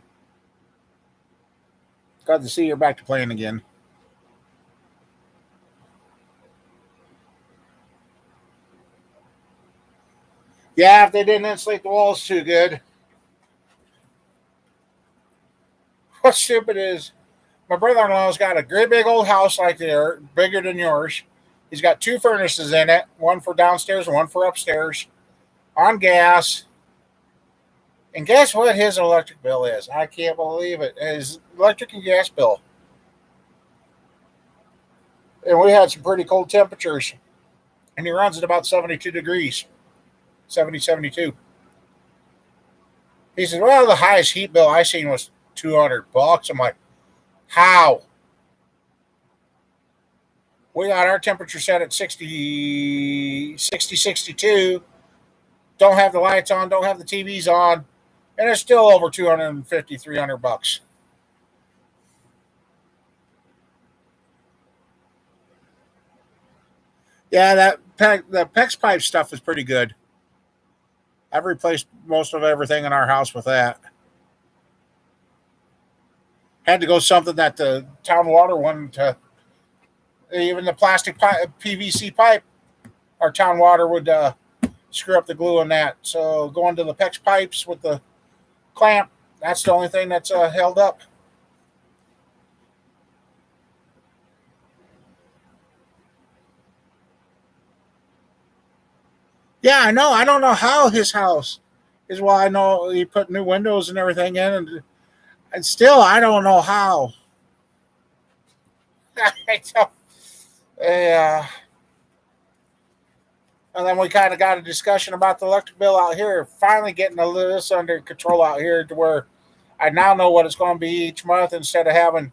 Glad to see you're back to playing again. Yeah, if they didn't insulate the walls too good. What's stupid is my brother-in-law's got a great big old house like there, bigger than yours. He's got two furnaces in it, one for downstairs and one for upstairs, on gas. And guess what his electric bill is? I can't believe it. His electric and gas bill. And we had some pretty cold temperatures. And he runs at about 72 degrees, 70, 72. He said, well, the highest heat bill I seen was $200. I'm like, how? We got our temperature set at 60, 60, 62. Don't have the lights on, don't have the TVs on, and it's still over 250, $300. Yeah, the PEX pipe stuff is pretty good. I've replaced most of everything in our house with that. Had to go something that the town water one to even the plastic pipe, PVC pipe. Our town water would screw up the glue on that. So going to the PEX pipes with the clamp, that's the only thing that's held up. Yeah, I know. I don't know how his house is. Well, I know he put new windows and everything in, and still, I don't know how. Yeah. And then we kind of got a discussion about the electric bill out here. Finally getting this under control out here to where I now know what it's going to be each month instead of having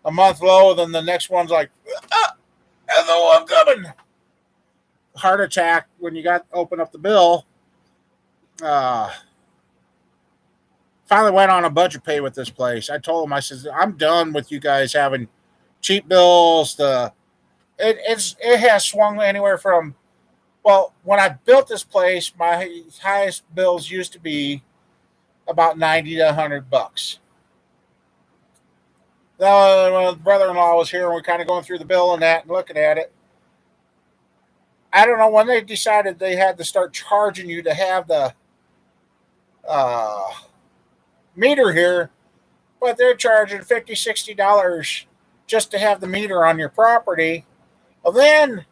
a month low, then the next one's like, hello, I'm coming. Heart attack when you got to open up the bill. Uh, Finally went on a budget pay with this place. I told him, I said, I'm done with you guys having cheap bills. It has swung anywhere from, well, when I built this place, my highest bills used to be about 90 to $100. Then when my brother-in-law was here and we're kind of going through the bill and that and looking at it, I don't know when they decided they had to start charging you to have the uh, meter here, but they're charging $50, $60 just to have the meter on your property. Well, then,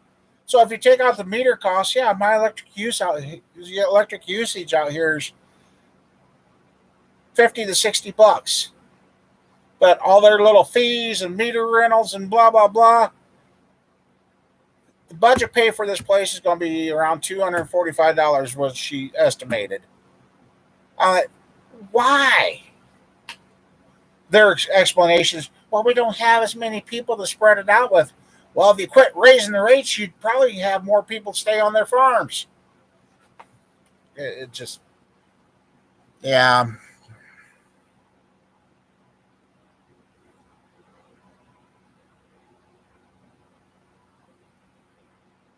so if you take out the meter costs, yeah, my electric usage out here is 50 to $60. But all their little fees and meter rentals and blah blah blah, the budget pay for this place is going to be around $245, was she estimated. Uh, why? Their explanations, well, we don't have as many people to spread it out with. Well, if you quit raising the rates, you'd probably have more people stay on their farms. It just, yeah.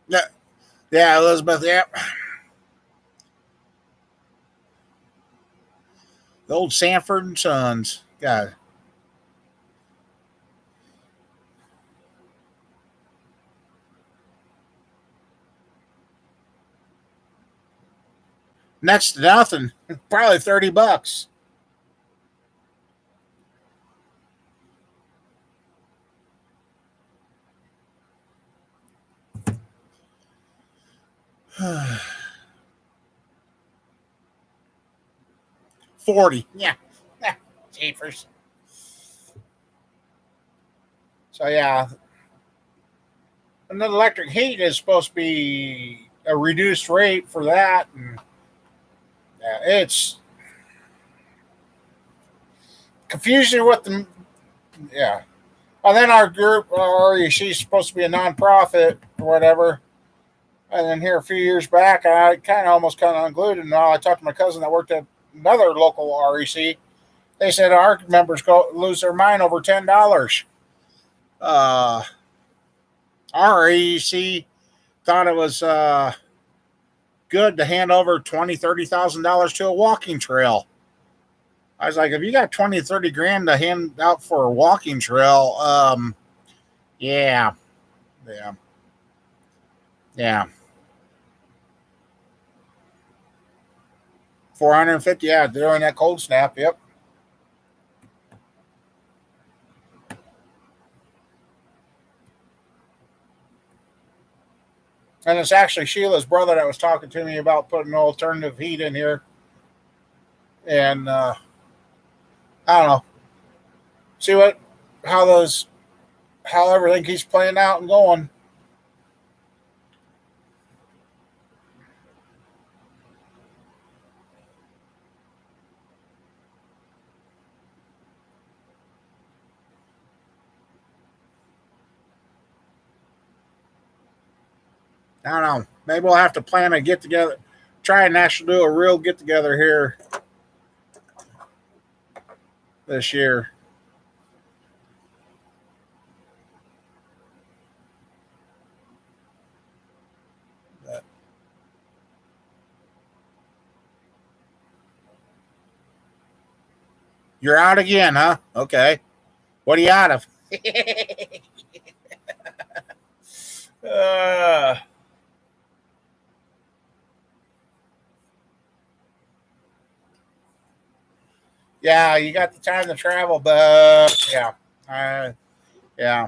Yeah, yeah, Elizabeth, yeah. The old Sanford and Sons. God. Next to nothing. Probably $30. $40. Yeah. Jeepers. So yeah. And then electric heat is supposed to be a reduced rate for that. And yeah, it's confusing with the yeah. And then our group, REC, is supposed to be a nonprofit or whatever. And then here a few years back, I almost unglued. And now I talked to my cousin that worked at another local REC. They said our members go lose their mind over $10. Uh, our REC thought it was good to hand over $20,000-$30,000 to a walking trail. I was like, if you got 20, 30 grand to hand out for a walking trail, yeah, yeah, yeah. 450, yeah, during that cold snap, yep. And it's actually Sheila's brother that was talking to me about putting alternative heat in here. And I don't know. See how everything keeps playing out and going. I don't know. Maybe we'll have to plan a get together. Try and actually do a real get together here this year. But you're out again, huh? Okay. What are you out of? uh, yeah, you got the time to travel, but yeah. Yeah.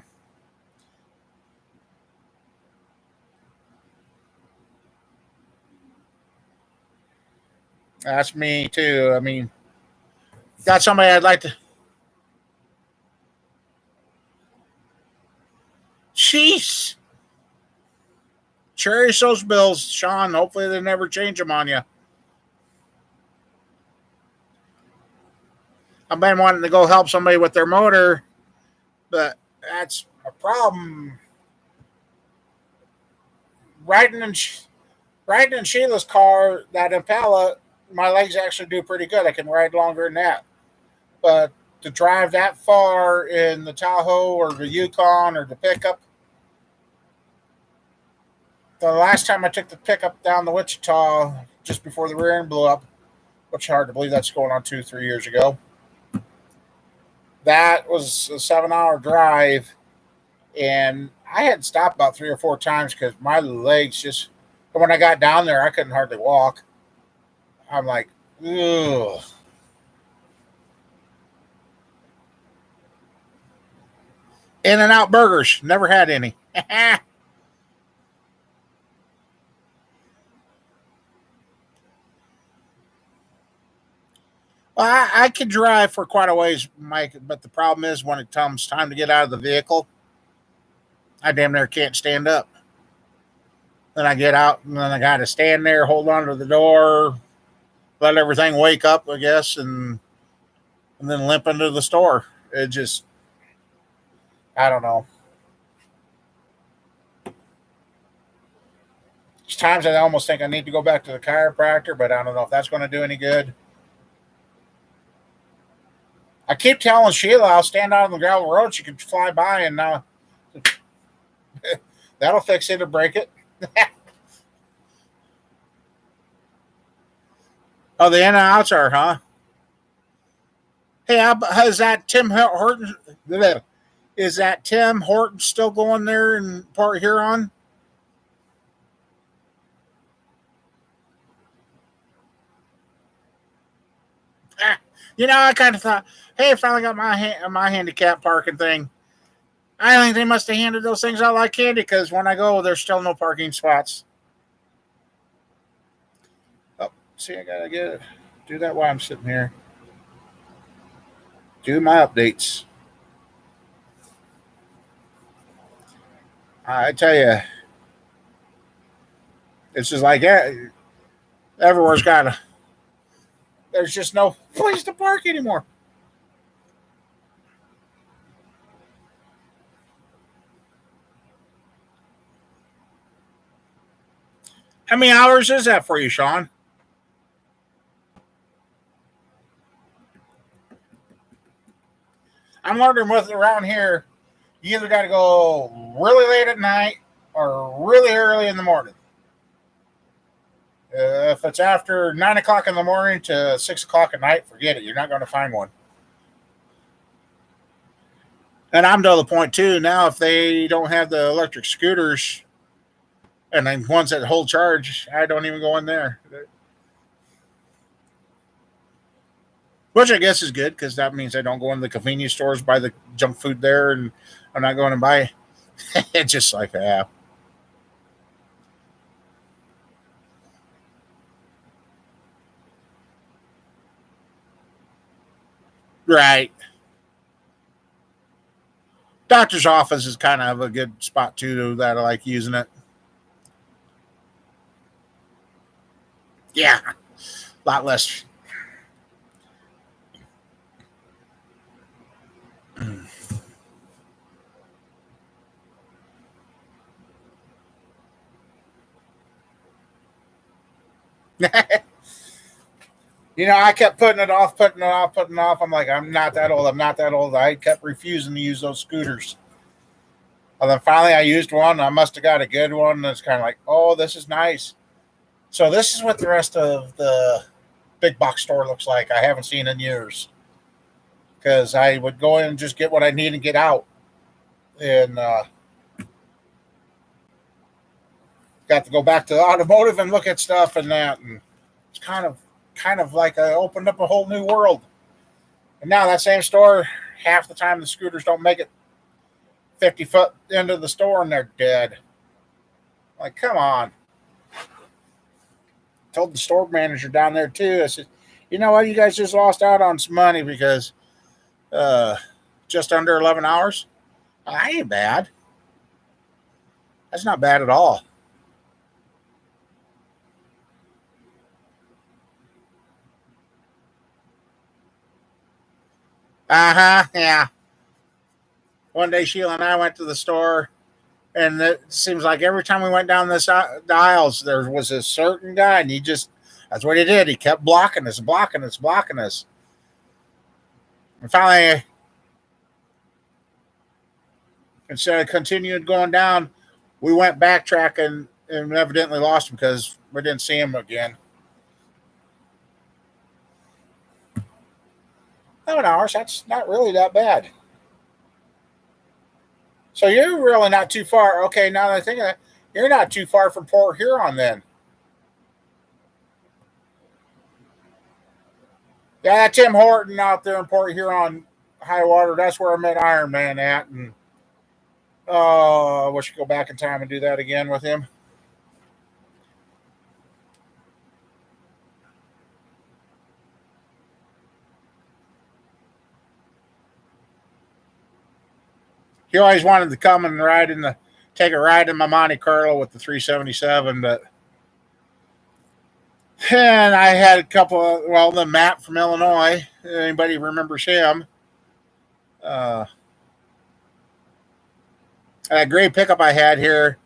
That's me too. I mean, got somebody I'd like to. Jeez. Cherish those bills, Sean. Hopefully they never change them on you. I've been wanting to go help somebody with their motor, but that's a problem. Riding in, riding in Sheila's car, that Impala, my legs actually do pretty good. I can ride longer than that. But to drive that far in the Tahoe or the Yukon or the pickup, the last time I took the pickup down to Wichita just before the rear end blew up, which is hard to believe that's going on 2-3 years ago. That was a 7-hour drive, and I had stopped about 3 or 4 times because my legs just. When I got down there, I couldn't hardly walk. I'm like, ugh. In and Out Burgers, never had any. Well, I could drive for quite a ways, Mike, but the problem is when it comes time to get out of the vehicle, I damn near can't stand up. Then I get out, and then I got to stand there, hold on to the door, let everything wake up, I guess, and then limp into the store. It just, I don't know. There's times I almost think I need to go back to the chiropractor, but I don't know if that's going to do any good. I keep telling Sheila I'll stand out on the gravel road. She can fly by, and that'll fix it or break it. Oh, the in and outs are, huh? Hey, is that Tim Horton? Is that Tim Horton still going there in Port Huron? I kind of thought, hey, I finally got my handicap parking thing. I think they must have handed those things out like candy because when I go, there's still no parking spots. Oh, see, I gotta do that while I'm sitting here. Do my updates. I tell you, it's just like everywhere's got a. There's just no place to park anymore. How many hours is that for you, Sean? I'm wondering with around here, you either got to go really late at night or really early in the morning. If it's after 9 o'clock in the morning to 6 o'clock at night, forget it. You're not going to find one. And I'm to the point too now. If they don't have the electric scooters and then ones that hold charge, I don't even go in there. Which I guess is good because that means I don't go in the convenience stores, buy the junk food there, and I'm not going to buy it. Just like that. Right. Doctor's office is kind of a good spot too that I like using it. Yeah, a lot less. I kept putting it off, putting it off, putting it off. I'm like, I'm not that old. I'm not that old. I kept refusing to use those scooters. And then finally I used one. I must have got a good one. And it's kind of like, oh, this is nice. So this is what the rest of the big box store looks like. I haven't seen in years because I would go in and just get what I need and get out. And got to go back to the automotive and look at stuff and that. And it's kind of like I opened up a whole new world. And now that same store, half the time the scooters don't make it 50 foot into the store and they're dead. Like, come on. Told the store manager down there too. I said, you know what? You guys just lost out on some money because just under 11 hours. That ain't bad. That's not bad at all. Uh huh. Yeah. One day, Sheila and I went to the store, and it seems like every time we went down the aisles, there was a certain guy, and that's what he did. He kept blocking us, blocking us, blocking us. And finally, instead of continuing going down, we went backtracking and evidently lost him because we didn't see him again. 11 hours, that's not really that bad. So you're really not too far. Okay, now that I think of that, you're not too far from Port Huron then. Yeah, that Tim Horton out there in Port Huron, high water, that's where I met Iron Man at. And I wish I could go back in time and do that again with him. He always wanted to come and take a ride in my Monte Carlo with the 377, but and I had a couple of, the Matt from Illinois. Anybody remembers him? Uh, that gray pickup I had here,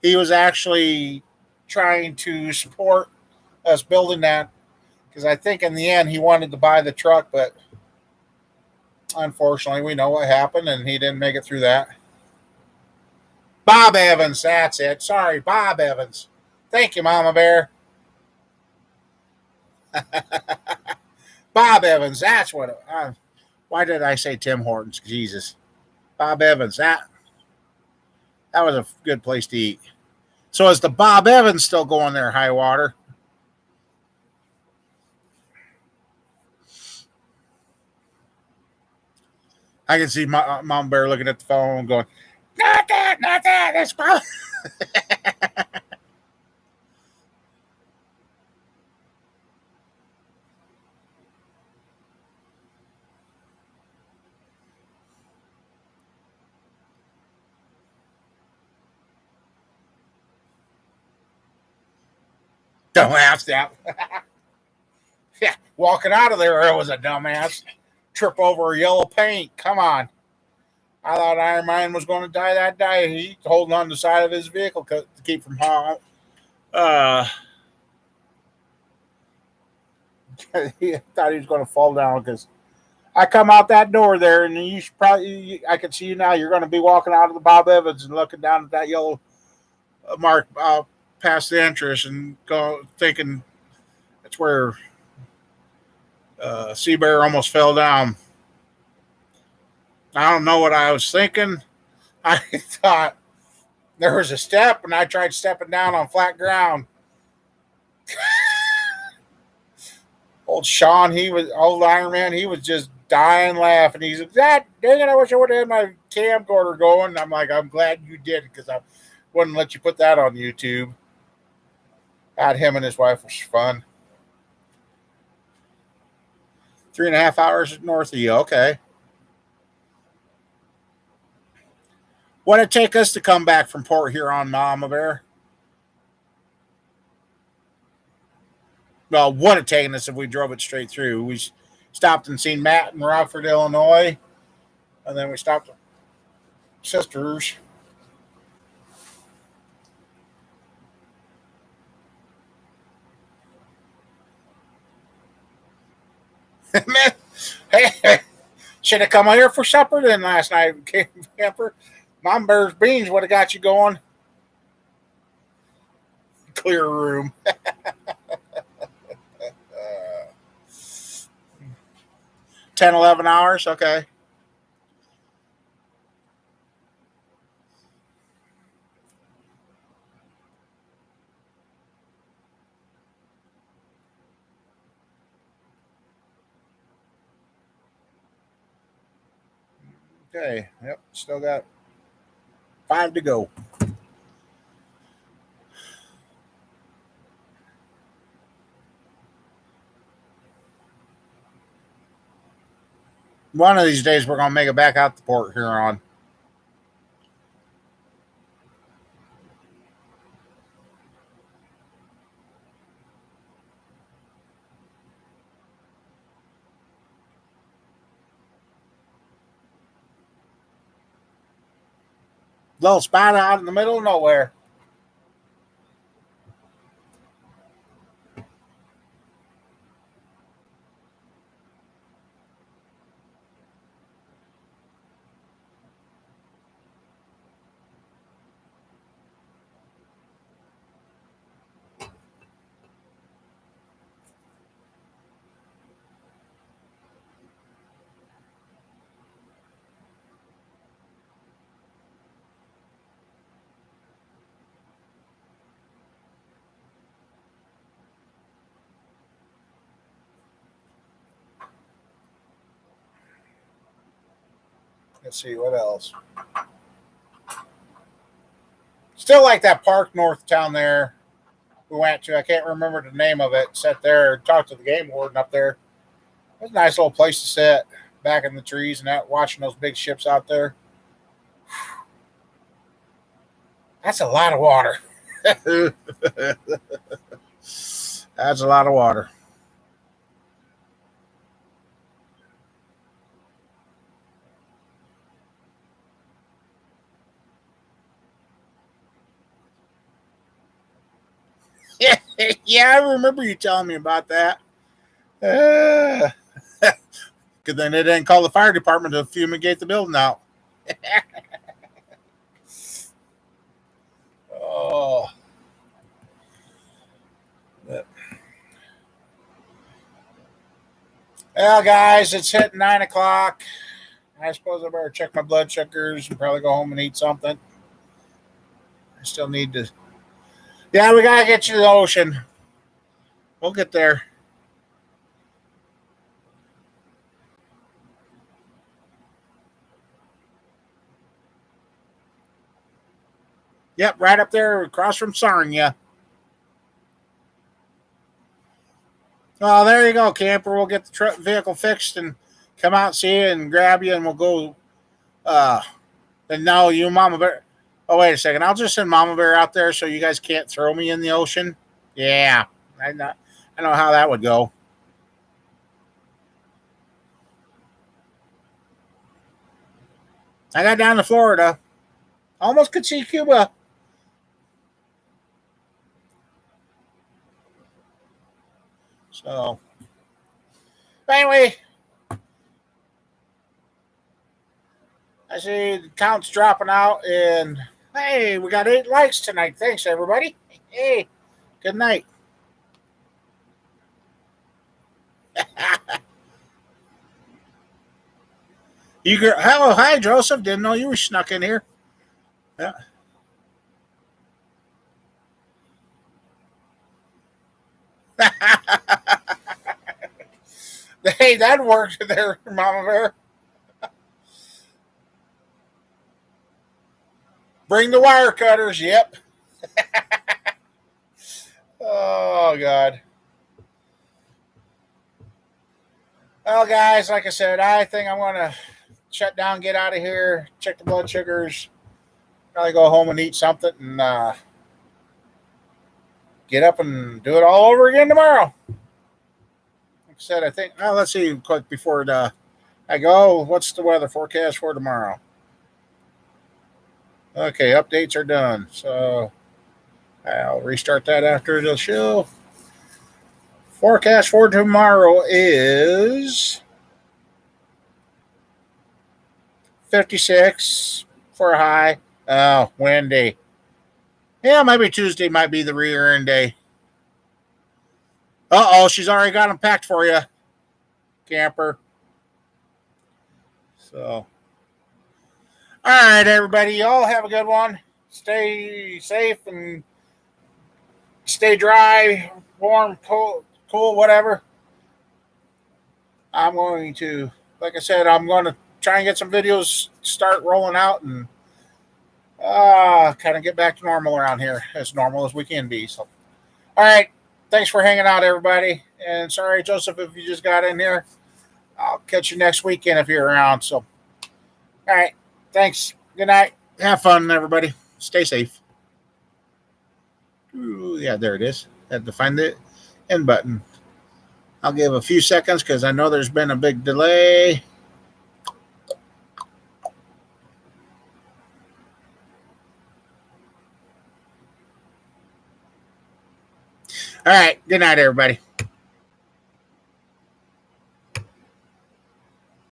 he was actually trying to support us building that because I think in the end he wanted to buy the truck, but unfortunately we know what happened and he didn't make it through that. Bob Evans, that's it. Sorry, Bob Evans. Thank you, Mama Bear. Bob Evans, that's what Why did I say Tim Hortons? Jesus. Bob Evans. That was a good place to eat. So is the Bob Evans still going there, high water? I can see Mom Bear looking at the phone going, not that, not that. That's Bob. Dumbass that. Yeah, walking out of there, it was a dumbass. Trip over yellow paint. Come on. I thought Iron Man was going to die that day. He holding on to the side of his vehicle to keep from he thought he was going to fall down because I come out that door there, and you should probably. I can see you now. You're going to be walking out of the Bob Evans and looking down at that yellow mark past the entrance and go thinking that's where Sea Bear almost fell down. I don't know what I was thinking. I thought there was a step, and I tried stepping down on flat ground. Old Sean, old Iron Man, he was just dying laughing. He's like, "That dang it! I wish I would have had my camcorder going." I'm like, "I'm glad you did because I wouldn't let you put that on YouTube." Had him and his wife was fun. 3.5 hours north of you. Okay. What'd it take us to come back from Port Huron, Mama Bear? Well, would have taken us if we drove it straight through. We stopped and seen Matt in Rockford, Illinois, and then we stopped at Sisters. Man, hey, should have come out here for supper then last night, camper. Mom Bear's beans would have got you going. Clear room. 10, 11 hours. Okay. Okay. Yep. Still got 5 to go. One of these days, we're going to make it back out to Port Huron. Little spot out in the middle of nowhere. Let's see what else. Still like that park north of town there we went to. I can't remember the name of it. Sat there, talked to the game warden up there. It was a nice little place to sit back in the trees and that, watching those big ships out there. That's a lot of water. That's a lot of water. Yeah, yeah, I remember you telling me about that. Because then they didn't call the fire department to fumigate the building out. Oh, Well, guys, it's hitting 9 o'clock. I suppose I better check my blood sugars and probably go home and eat something. I still need to. Yeah, we got to get you to the ocean. We'll get there. Yep, right up there across from Sarnia. Well, there you go, camper. We'll get the vehicle fixed and come out and see you and grab you, and we'll go. And now you, Mama Bear. Oh, wait a second. I'll just send Mama Bear out there so you guys can't throw me in the ocean. Yeah, I know how that would go. I got down to Florida. Almost could see Cuba. So, anyway, I see the count's dropping out, and hey, we got 8 likes tonight. Thanks, everybody. Hey, good night. Hello, hi, Joseph. Didn't know you were snuck in here. Yeah. Hey, that worked there, Mama Bear. Bring the wire cutters. Yep. Oh, God. Well, guys, like I said, I think I'm going to shut down, get out of here, check the blood sugars, probably go home and eat something, and get up and do it all over again tomorrow. Like I said, I think, let's see quick before I go. What's the weather forecast for tomorrow? Okay, updates are done. So I'll restart that after the show. Forecast for tomorrow is 56 for a high. Oh, windy. Yeah, maybe Tuesday might be the rear end day. Uh-oh, she's already got them packed for you, camper. So, all right, everybody. Y'all have a good one. Stay safe and stay dry, warm, cool, whatever. I'm going to, like I said, I'm going to try and get some videos start rolling out and kind of get back to normal around here, as normal as we can be. So, all right. Thanks for hanging out, everybody. And sorry, Joseph, if you just got in here. I'll catch you next weekend if you're around. So, all right. Thanks. Good night. Have fun, everybody. Stay safe. Ooh, yeah, there it is. Had to find the end button. I'll give a few seconds because I know there's been a big delay. All right. Good night, everybody.